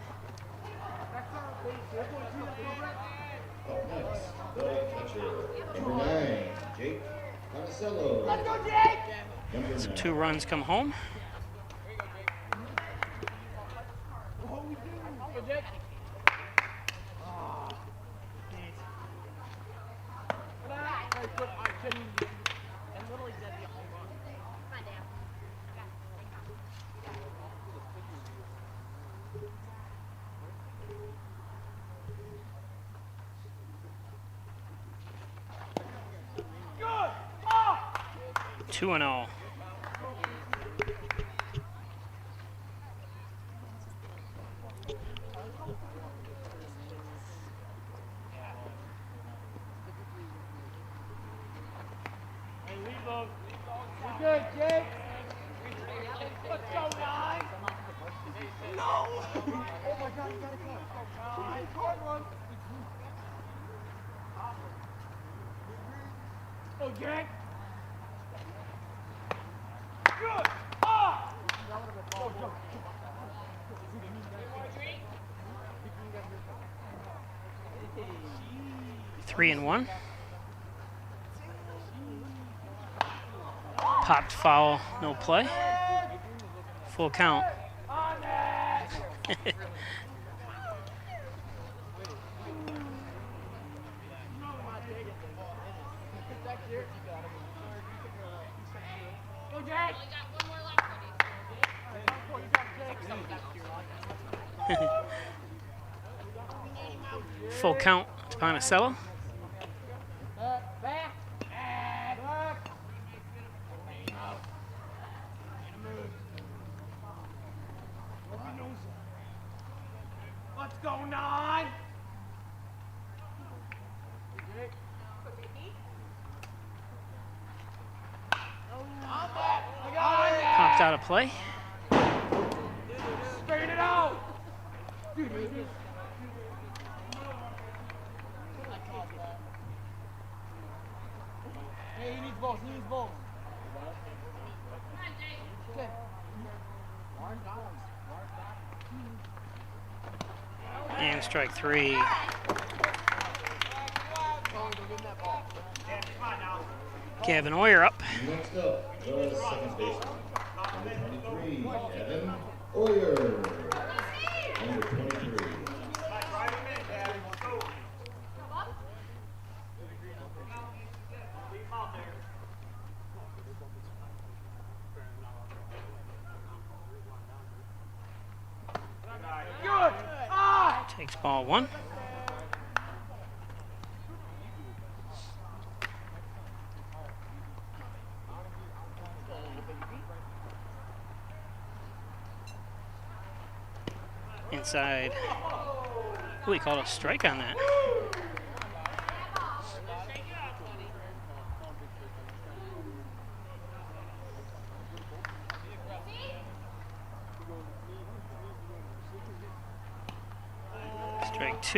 Up next, the catcher. Number 9, Jake Monticello. Let's go, Jake! Number So 9. 2 runs come home. Good! 2-0. Good, Jake. Let's go, 9. No! Oh my God, you gotta go. Hard one. Oh, Jake. Good. Ah! 3-1. Popped foul, no play. Full count. Full count to Monticello. Let's go, 9! Popped out of play. Straighten it out! Hey, he needs balls, he needs balls. And strike 3. Gavin Oyer up. Next up, the second baseman. Number 23, Evan Oyer. Number 23. Good! Ah! Takes ball 1. Inside. Ooh, he called a strike on that. Strike 2.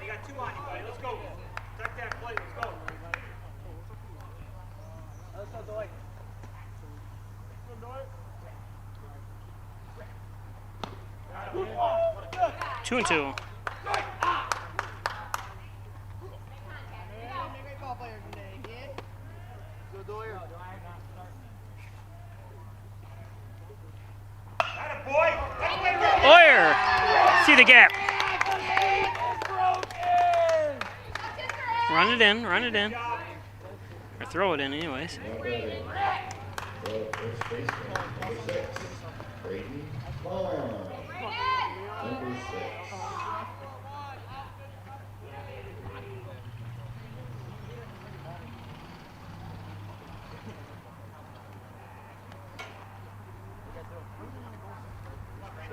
You got 2 on you, buddy. Let's go. Tuck that plate. Let's go. 2-2. Oyer! See the gap. Run it in, run it in. Or throw it in anyways. Now batting. The first baseman, number 6, Braden Vaughn. Number 6.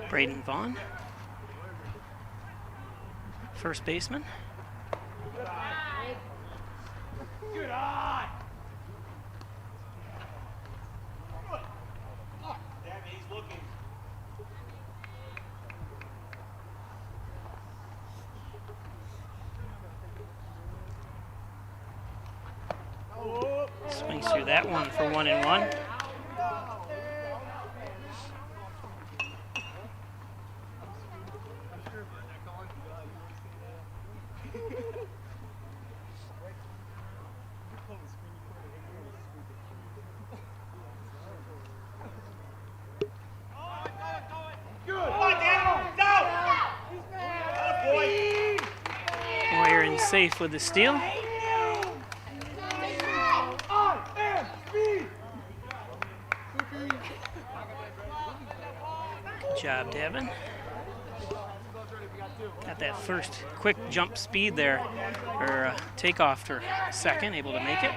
Braden Vaughn. First baseman. Good on! Damn, he's looking. Swings through that one for 1-1. Moyer in safe with the steal. Good job, Devin. Got that first quick jump speed there, or takeoff for second, able to make it.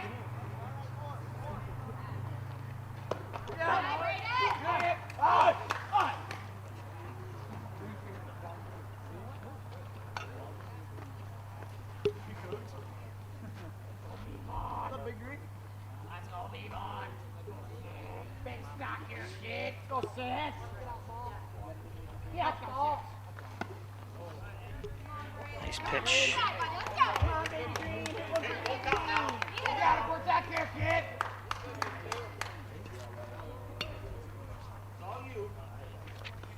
Nice pitch.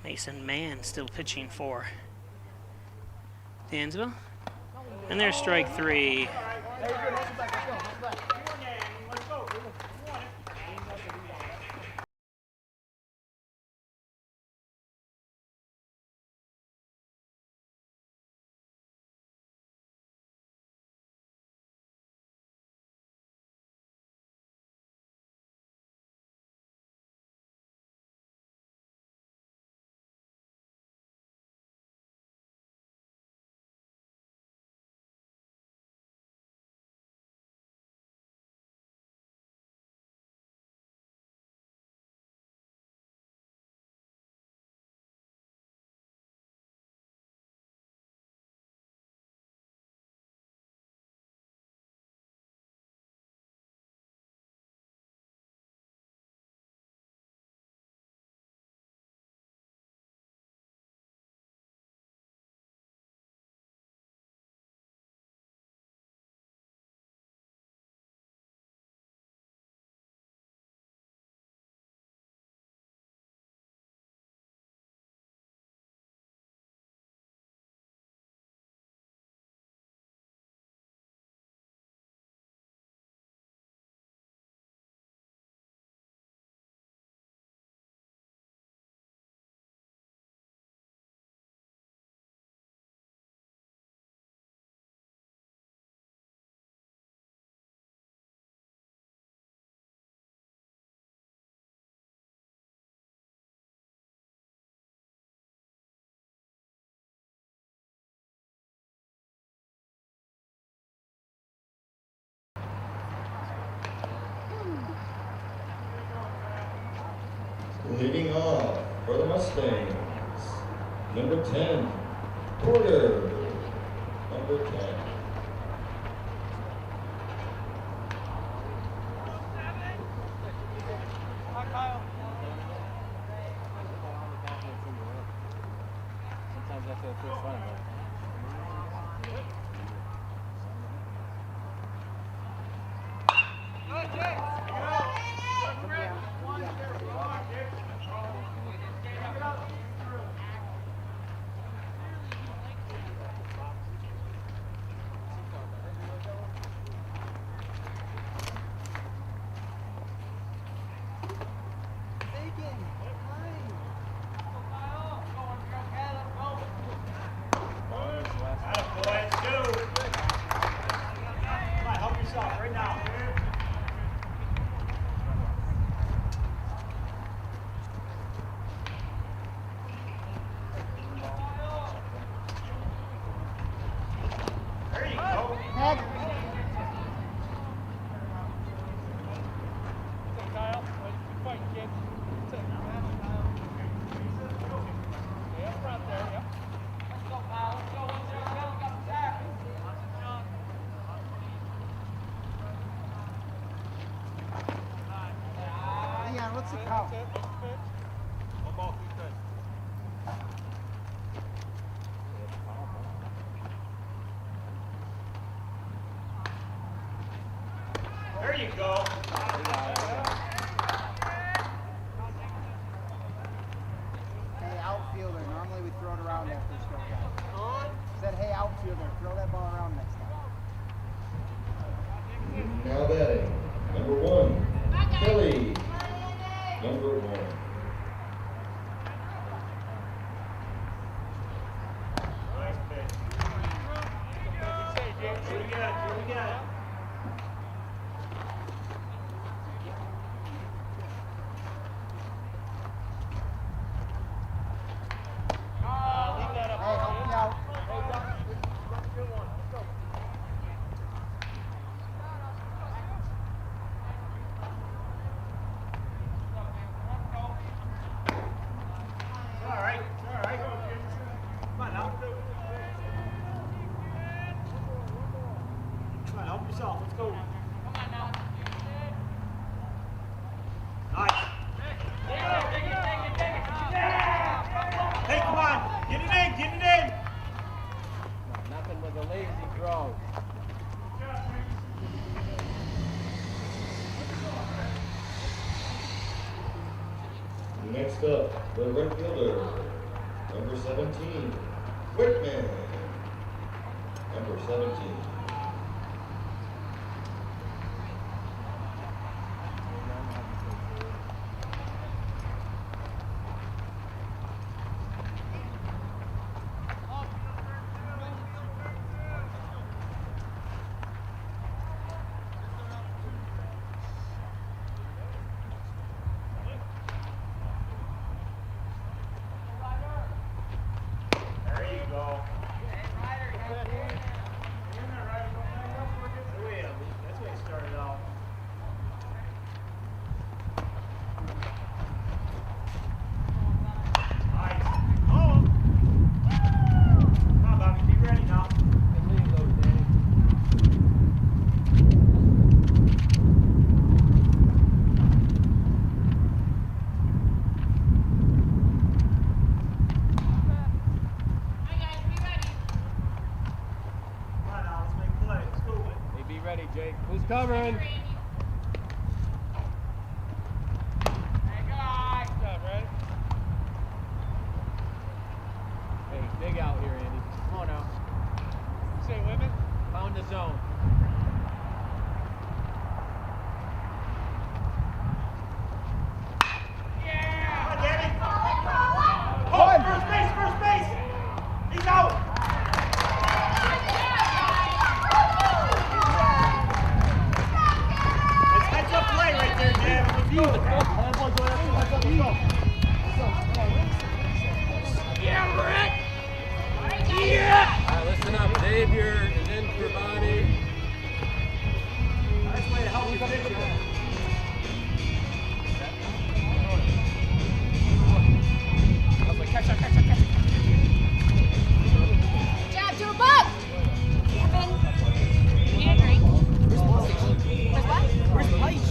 Mason Mann still pitching for Dansville. And there's strike 3. Leading off for the Mustangs, number 10, Porter. Number 10. Sometimes that's what it feels fun about. What's the count? One ball, 2 strikes. There you go. Hey, outfielder. Normally we throw it around after strikeout. Said, hey, outfielder, throw that ball around next time. Now batting, number 1, Kelly. Number 1. Nice pitch. Here we go. Hey, help me out. All right. Come on, now. Come on, help yourself. Let's go. Nice. Hey, come on. Get it in. Nothing but a lazy throw. Next up, the right fielder, number 17, Whitman. Number 17. There you go. That's the way it started out. Nice. Oh. Come on, Bobby. Be ready now. Come on now. Let's make a play. Let's go. Hey, be ready, Jake. Who's covering? Hey, big out here, Andy. Come on now. You say women? Pound the zone. Come on, Danny. Oh, first base. He's out. It's heads up play right there, Jim. Let's go. All right, listen up. Dave, you're an in for body. Nice way to help your pitcher. Catch up. Jab to a bug! Kevin, you need a drink? Where's what? Where's the light?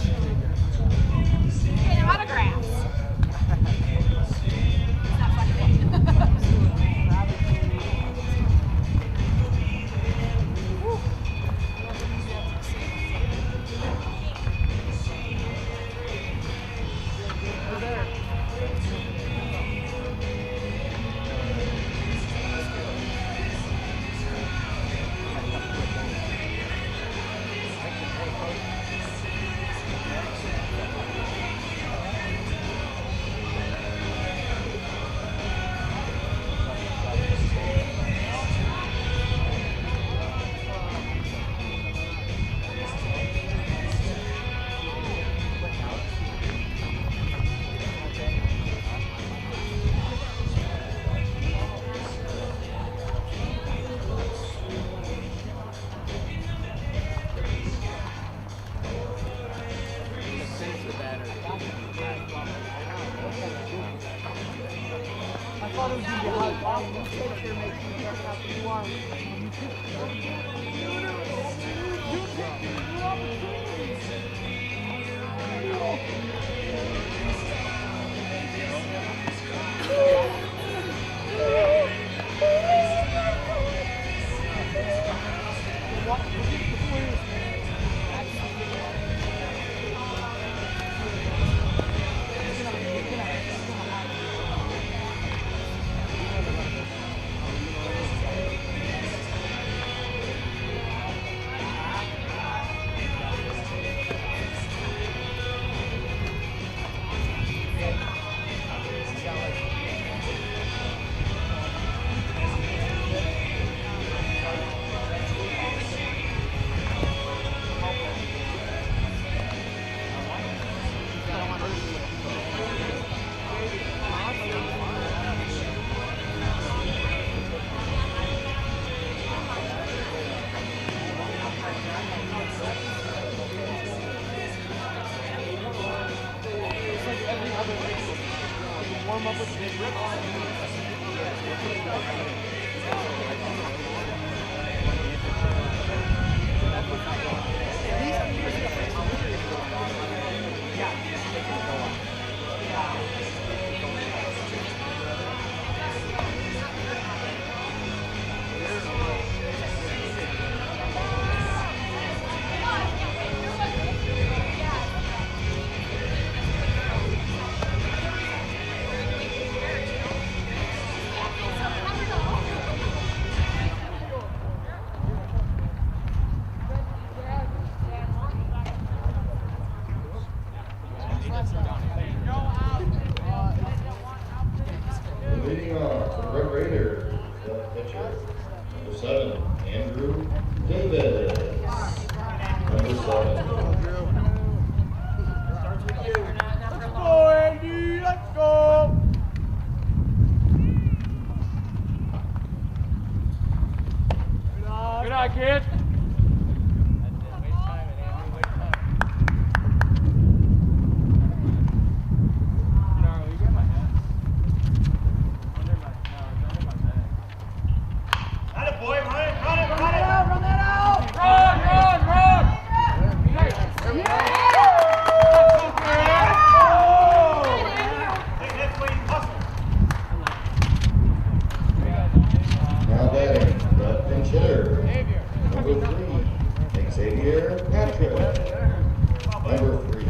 Getting autographs. It's not funny. warm up with the big rip. Leading off the Red Raiders, the pitcher, number 7, Andrew Davis. Number 7. Let's go, Andy. Let's go. Good eye, kid. Now batting, the pinch hitter, number 3, Xavier Patrick. Number 3.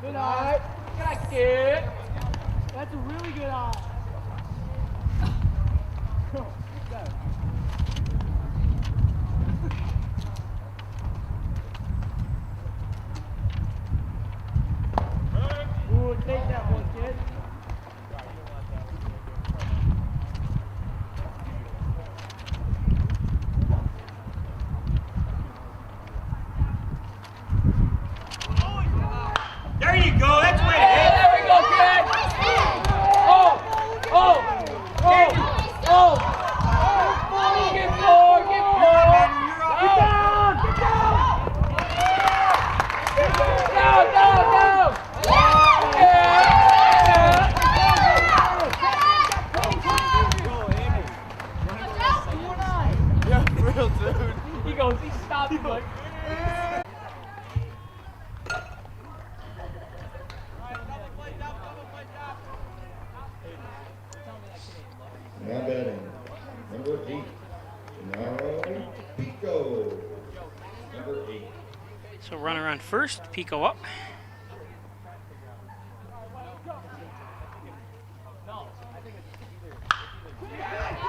Good eye. Good eye, kid. That's a really good eye. Ooh, take that one, kid. There you go. That's the way to hit. There we go, kid. Oh, oh, oh, oh. Get four, get four. Get down, get down. Down, down, down. Yeah, real dude. He goes, he stopped, he's like, Now batting, number 8, Gennaro Pico. Number 8. So runner on first, Pico up.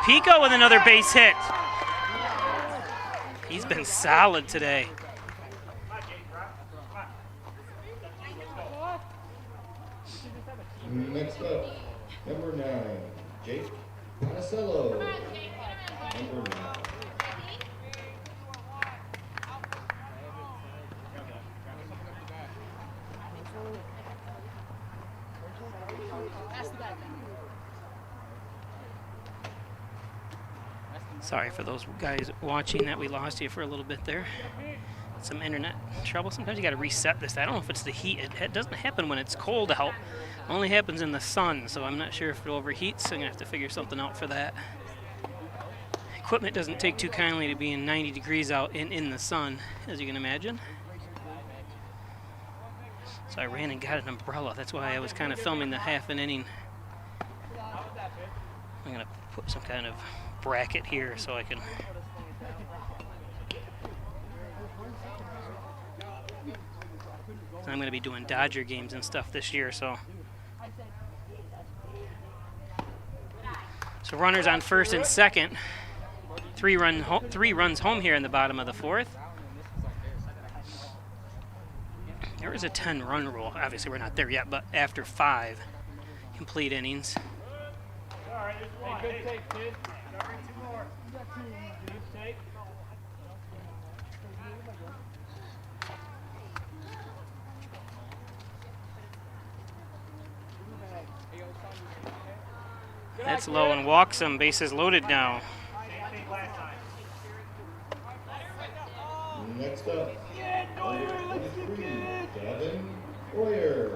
Pico with another base hit. He's been solid today. Next up, number 9, Jake Panicello. Number 9. Sorry for those guys watching that we lost you for a little bit there. Some internet trouble. Sometimes you got to reset this. I don't know if it's the heat. It doesn't happen when it's cold out. It only happens in the sun, so I'm not sure if it overheats. So I'm going to have to figure something out for that. Equipment doesn't take too kindly to being 90 degrees out in the sun, as you can imagine. So I ran and got an umbrella. That's why I was kind of filming the half an inning. I'm going to put some kind of bracket here so I can... I'm going to be doing Dodger games and stuff this year, so runners on first and second. Three runs home here in the bottom of the fourth. There is a 10-run rule. Obviously, we're not there yet, but after 5 complete innings. hey, good take, kid. Good take. That's low and walks him. Bases loaded now. Next up, number 23, Gavin Boyer.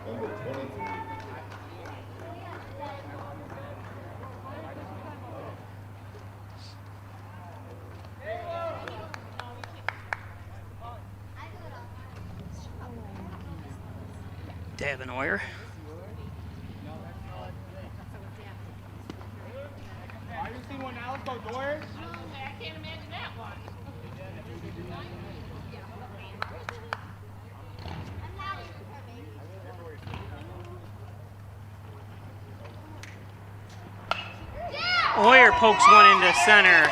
Number 23. Davin Oyer. You seen one now? Let's go, Doyers. I can't imagine that one. Oyer pokes one into center.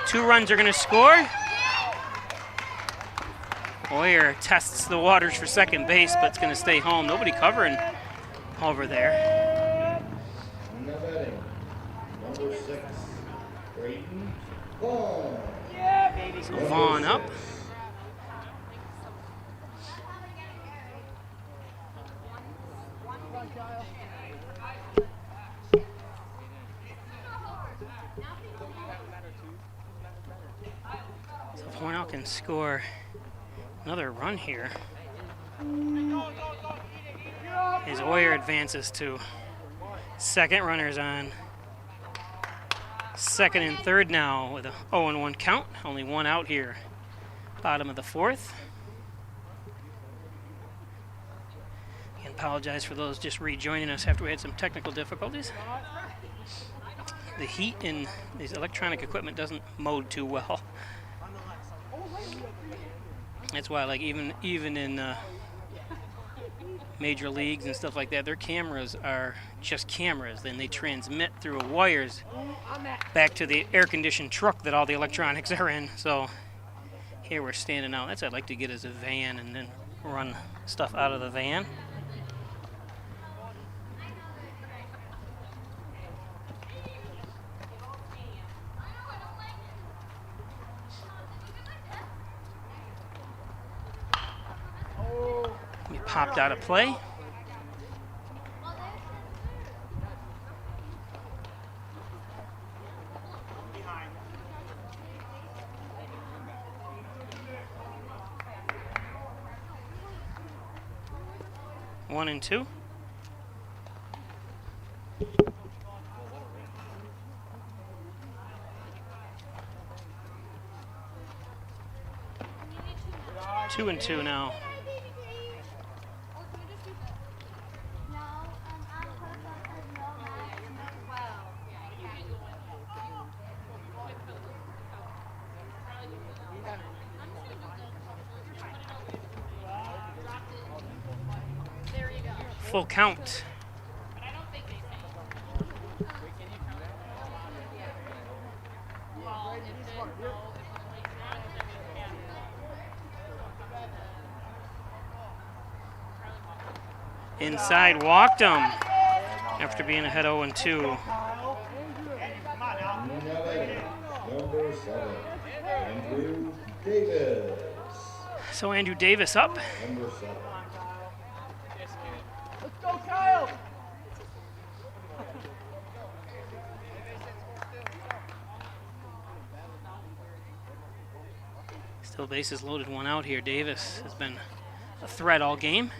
2 runs are going to score. Oyer tests the waters for second base, but it's going to stay home. Nobody covering over there. Now batting, number 6, Brayden Vaughn. So Vaughn up. So if Hornell can score another run here, as Oyer advances to second. Runners on second and third now with a 0-1 count. Only one out here, bottom of the 4th. Again, apologize for those just rejoining us after we had some technical difficulties. The heat in these electronic equipment doesn't mode too well. That's why, like, even in major leagues and stuff like that, their cameras are just cameras. Then they transmit through wires back to the air-conditioned truck that all the electronics are in. So here we're standing out. That's what I'd like to get as a van and then run stuff out of the van. He popped out of play. One and two. Two and two now. Full count. Inside, walked him after being ahead 0-2. Number 7, Andrew Davis. So Andrew Davis up. Number 7. Let's go, Kyle. Still bases loaded, one out here. Davis has been a threat all game.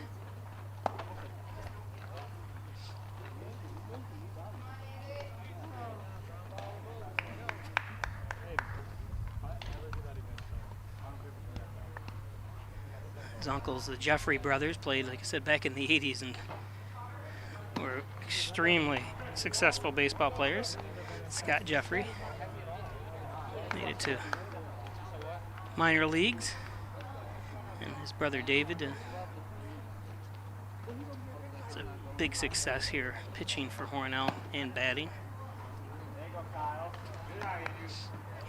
His uncles, the Jeffrey brothers, played, like I said, back in the 80s and were extremely successful baseball players. Scott Jeffrey made it to minor leagues, and his brother David. It's a big success here, pitching for Hornell and batting.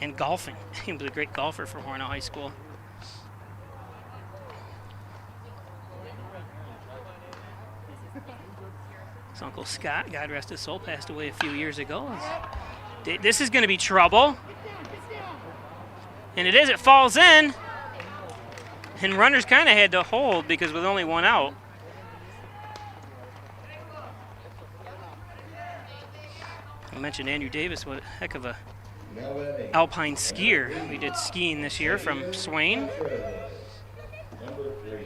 And golfing. He was a great golfer for Hornell High School. His Uncle Scott, God rest his soul, passed away a few years ago. This is going to be trouble. And it is, it falls in. And runners kind of had to hold because with only one out. I mentioned Andrew Davis, what a heck of a Now batting. alpine skier. We did skiing this year from Swain. Number 3.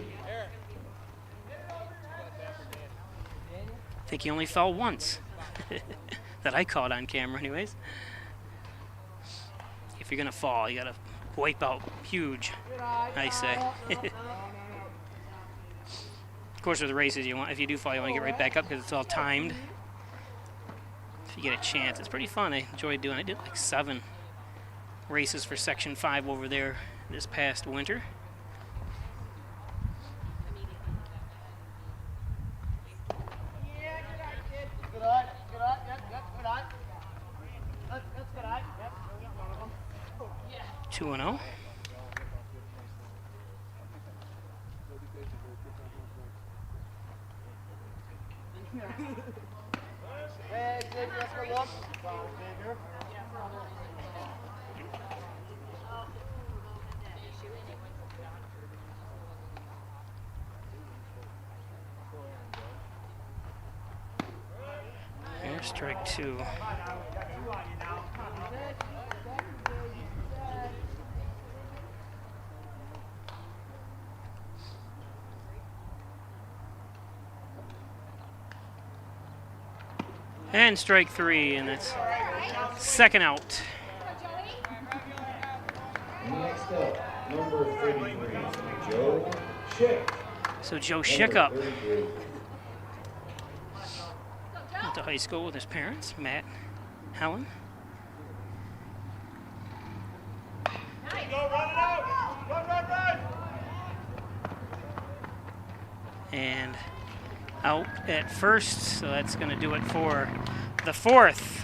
I think he only fell once. That I caught on camera anyways. If you're gonna fall, you gotta wipe out huge, I say. Of course, with races, if you do fall, you want to get right back up because it's all timed. If you get a chance, it's pretty fun. I enjoyed doing it. I did like 7 races for Section 5 over there this past winter. Good on. Yep, good on. That's good on. Yep. 2-0. Hey, Xavier, let's go look. Xavier. Here's strike 2. And strike 3, and that's second out. Next up, number 33, Joe Schick. So Joe Schick up. Number 33. Went to high school with his parents, Matt, Helen. Go, run it out! Run! And out at first, so that's going to do it for the 4th.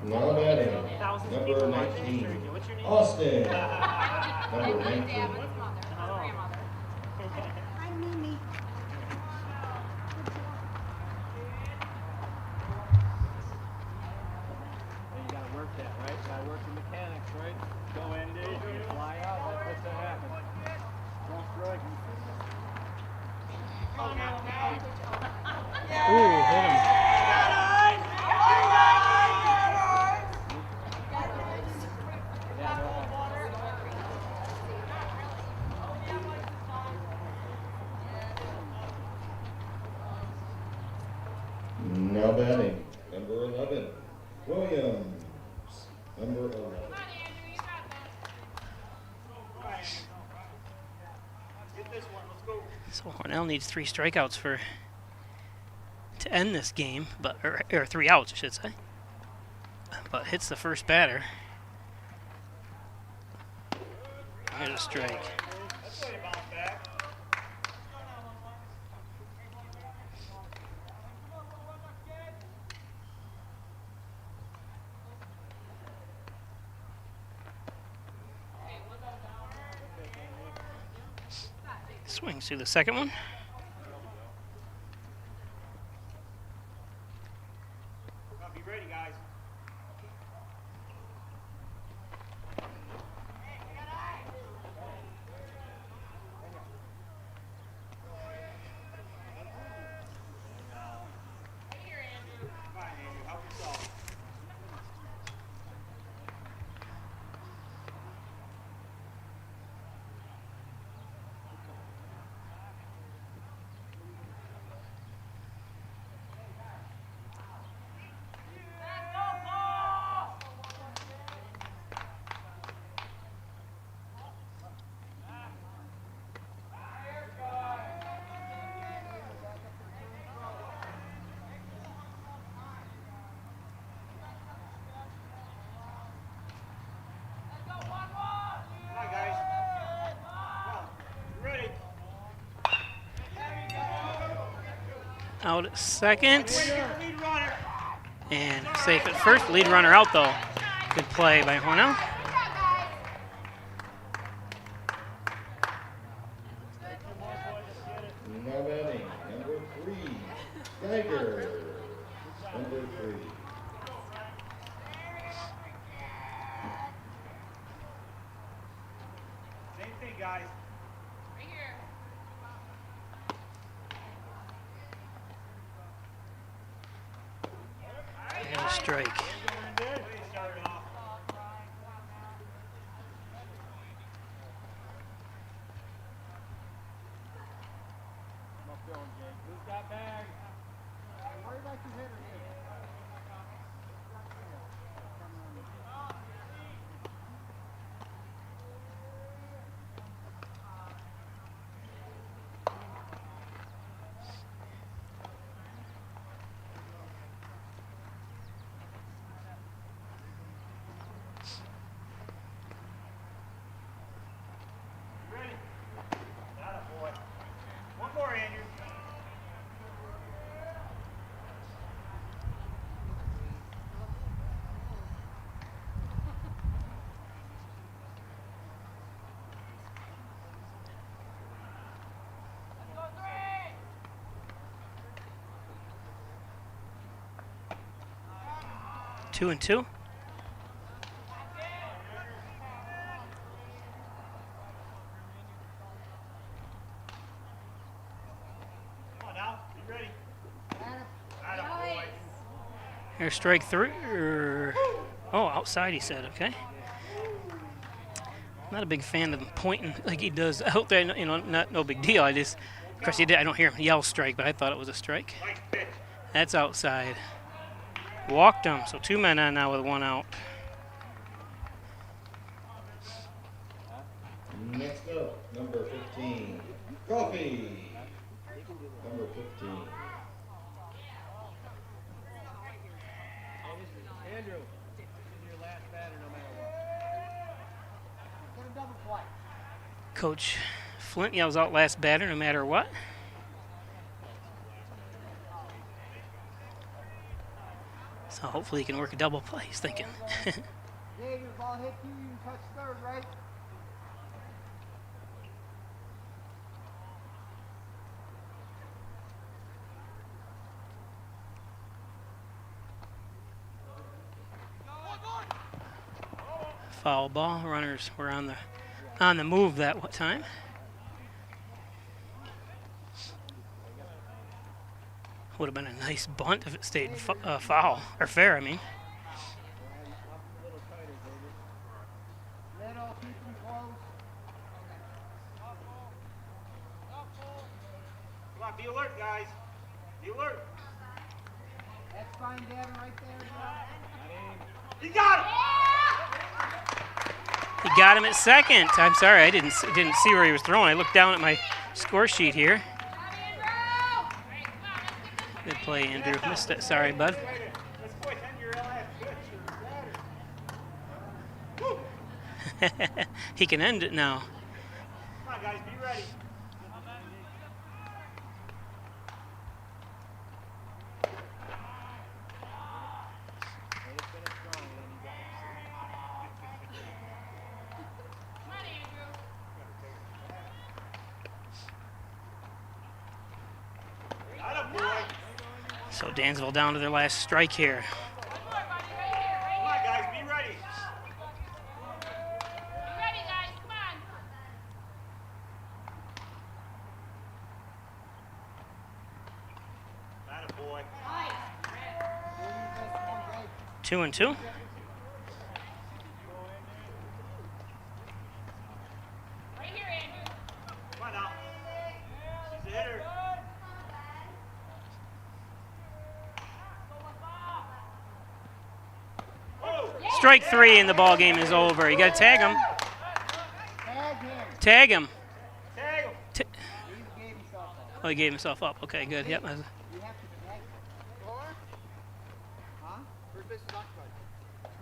Now batting, number 19, Austin. Number 19. I'm Mimi. You gotta work that, right? You gotta work the mechanics, right? Go Andy, fly out, that's what happens. Don't strike. Ooh, hit him. Now batting, number 11, Williams. Number 11. Get this one, let's go. So Hornell needs 3 strikeouts to end this game, but or 3 outs, I should say. But hits the first batter. Here's a strike. That's the way to bounce back. Swings to the second one. Be ready, guys. Come on, Andrew, help yourself. Out at second. And safe at first. Lead runner out, though. Good play by Hornell. Now batting, number 3, Tiger. Number 3. Same thing, guys. Right here. And a strike. Who's got bag? Worry about your hitter. 2-2. Come on now, be ready. Here's strike 3. Oh, outside, he said. Okay. Not a big fan of him pointing like he does out there. You know, no big deal. I just, of course, I don't hear him yell strike, but I thought it was a strike. That's outside. Walked him, so 2 men on now with 1 out. Next up, number 15, Coffee. Number 15. Andrew, this is your last batter no matter what. Put a double play. Coach Flint yells out last batter no matter what. So hopefully he can work a double play, he's thinking. Dave, the ball hit you, you can touch third, right? Foul ball. Runners were on the move that time. Would have been a nice bunt if it stayed foul or fair. I mean. Little, keep them close. Come on, be alert, guys. Be alert. That's fine, Davin, right there. He got him. He got him at second. I'm sorry, I didn't see where he was throwing. I looked down at my score sheet here. Good play, Andrew. Missed it. Sorry, bud. Let's go, 10 your last. He can end it now. Come on, guys, be ready. So Dansville down to their last strike here. Come on, guys, be ready. Be ready, guys. Come on. 2-2. Right here, Andrew. Come on now. She's a hitter. Strike 3 and the ball game is over. You got to tag him. Tag him. Tag him. Oh, he gave himself up. Okay, good. Yep. First base is occupied.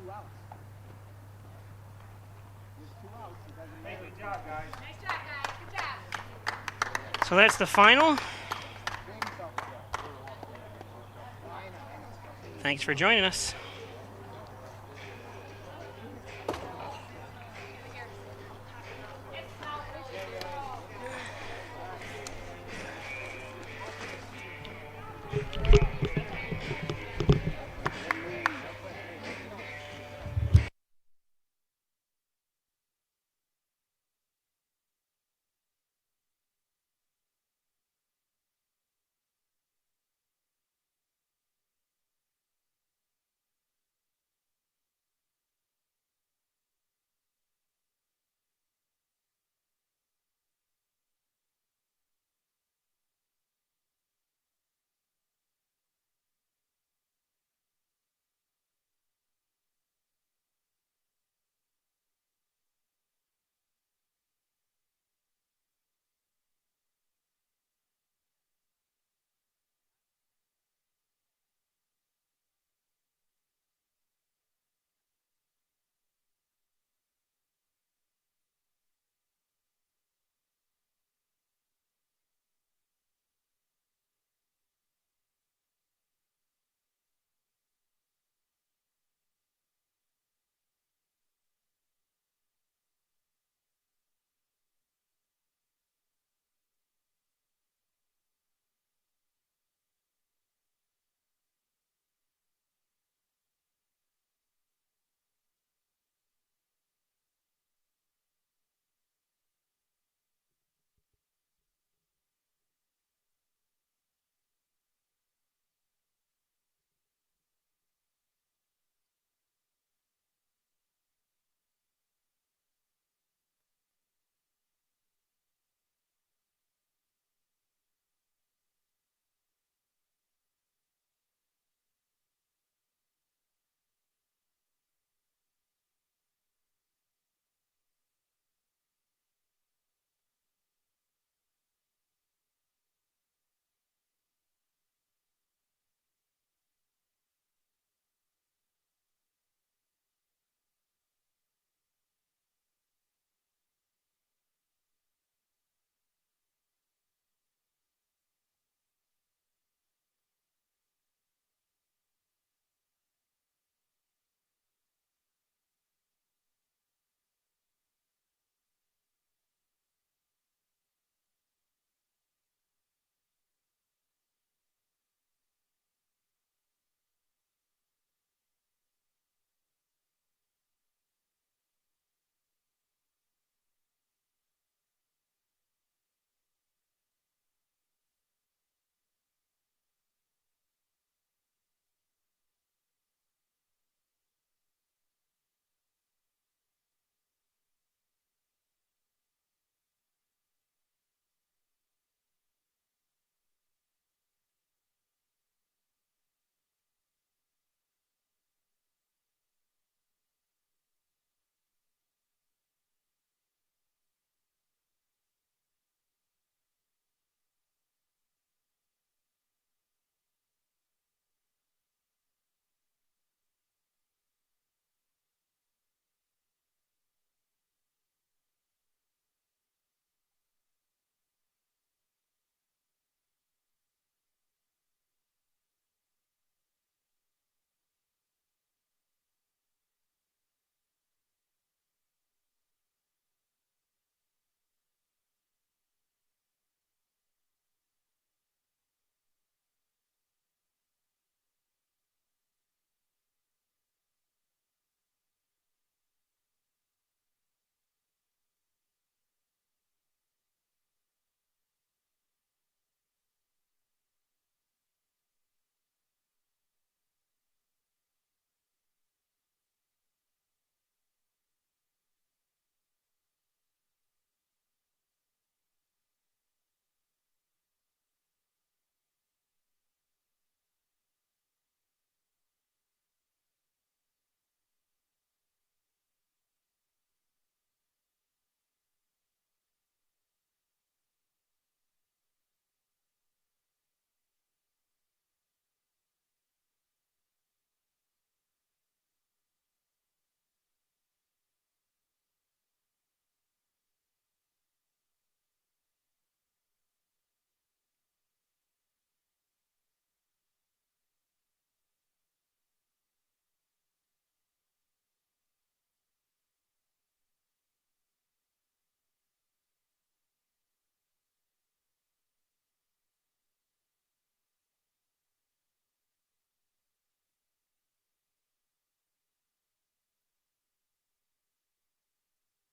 2 outs. There's 2 outs. He doesn't Hey, good job, guys. Nice job, guys. Good job. So that's the final. Thanks for joining us.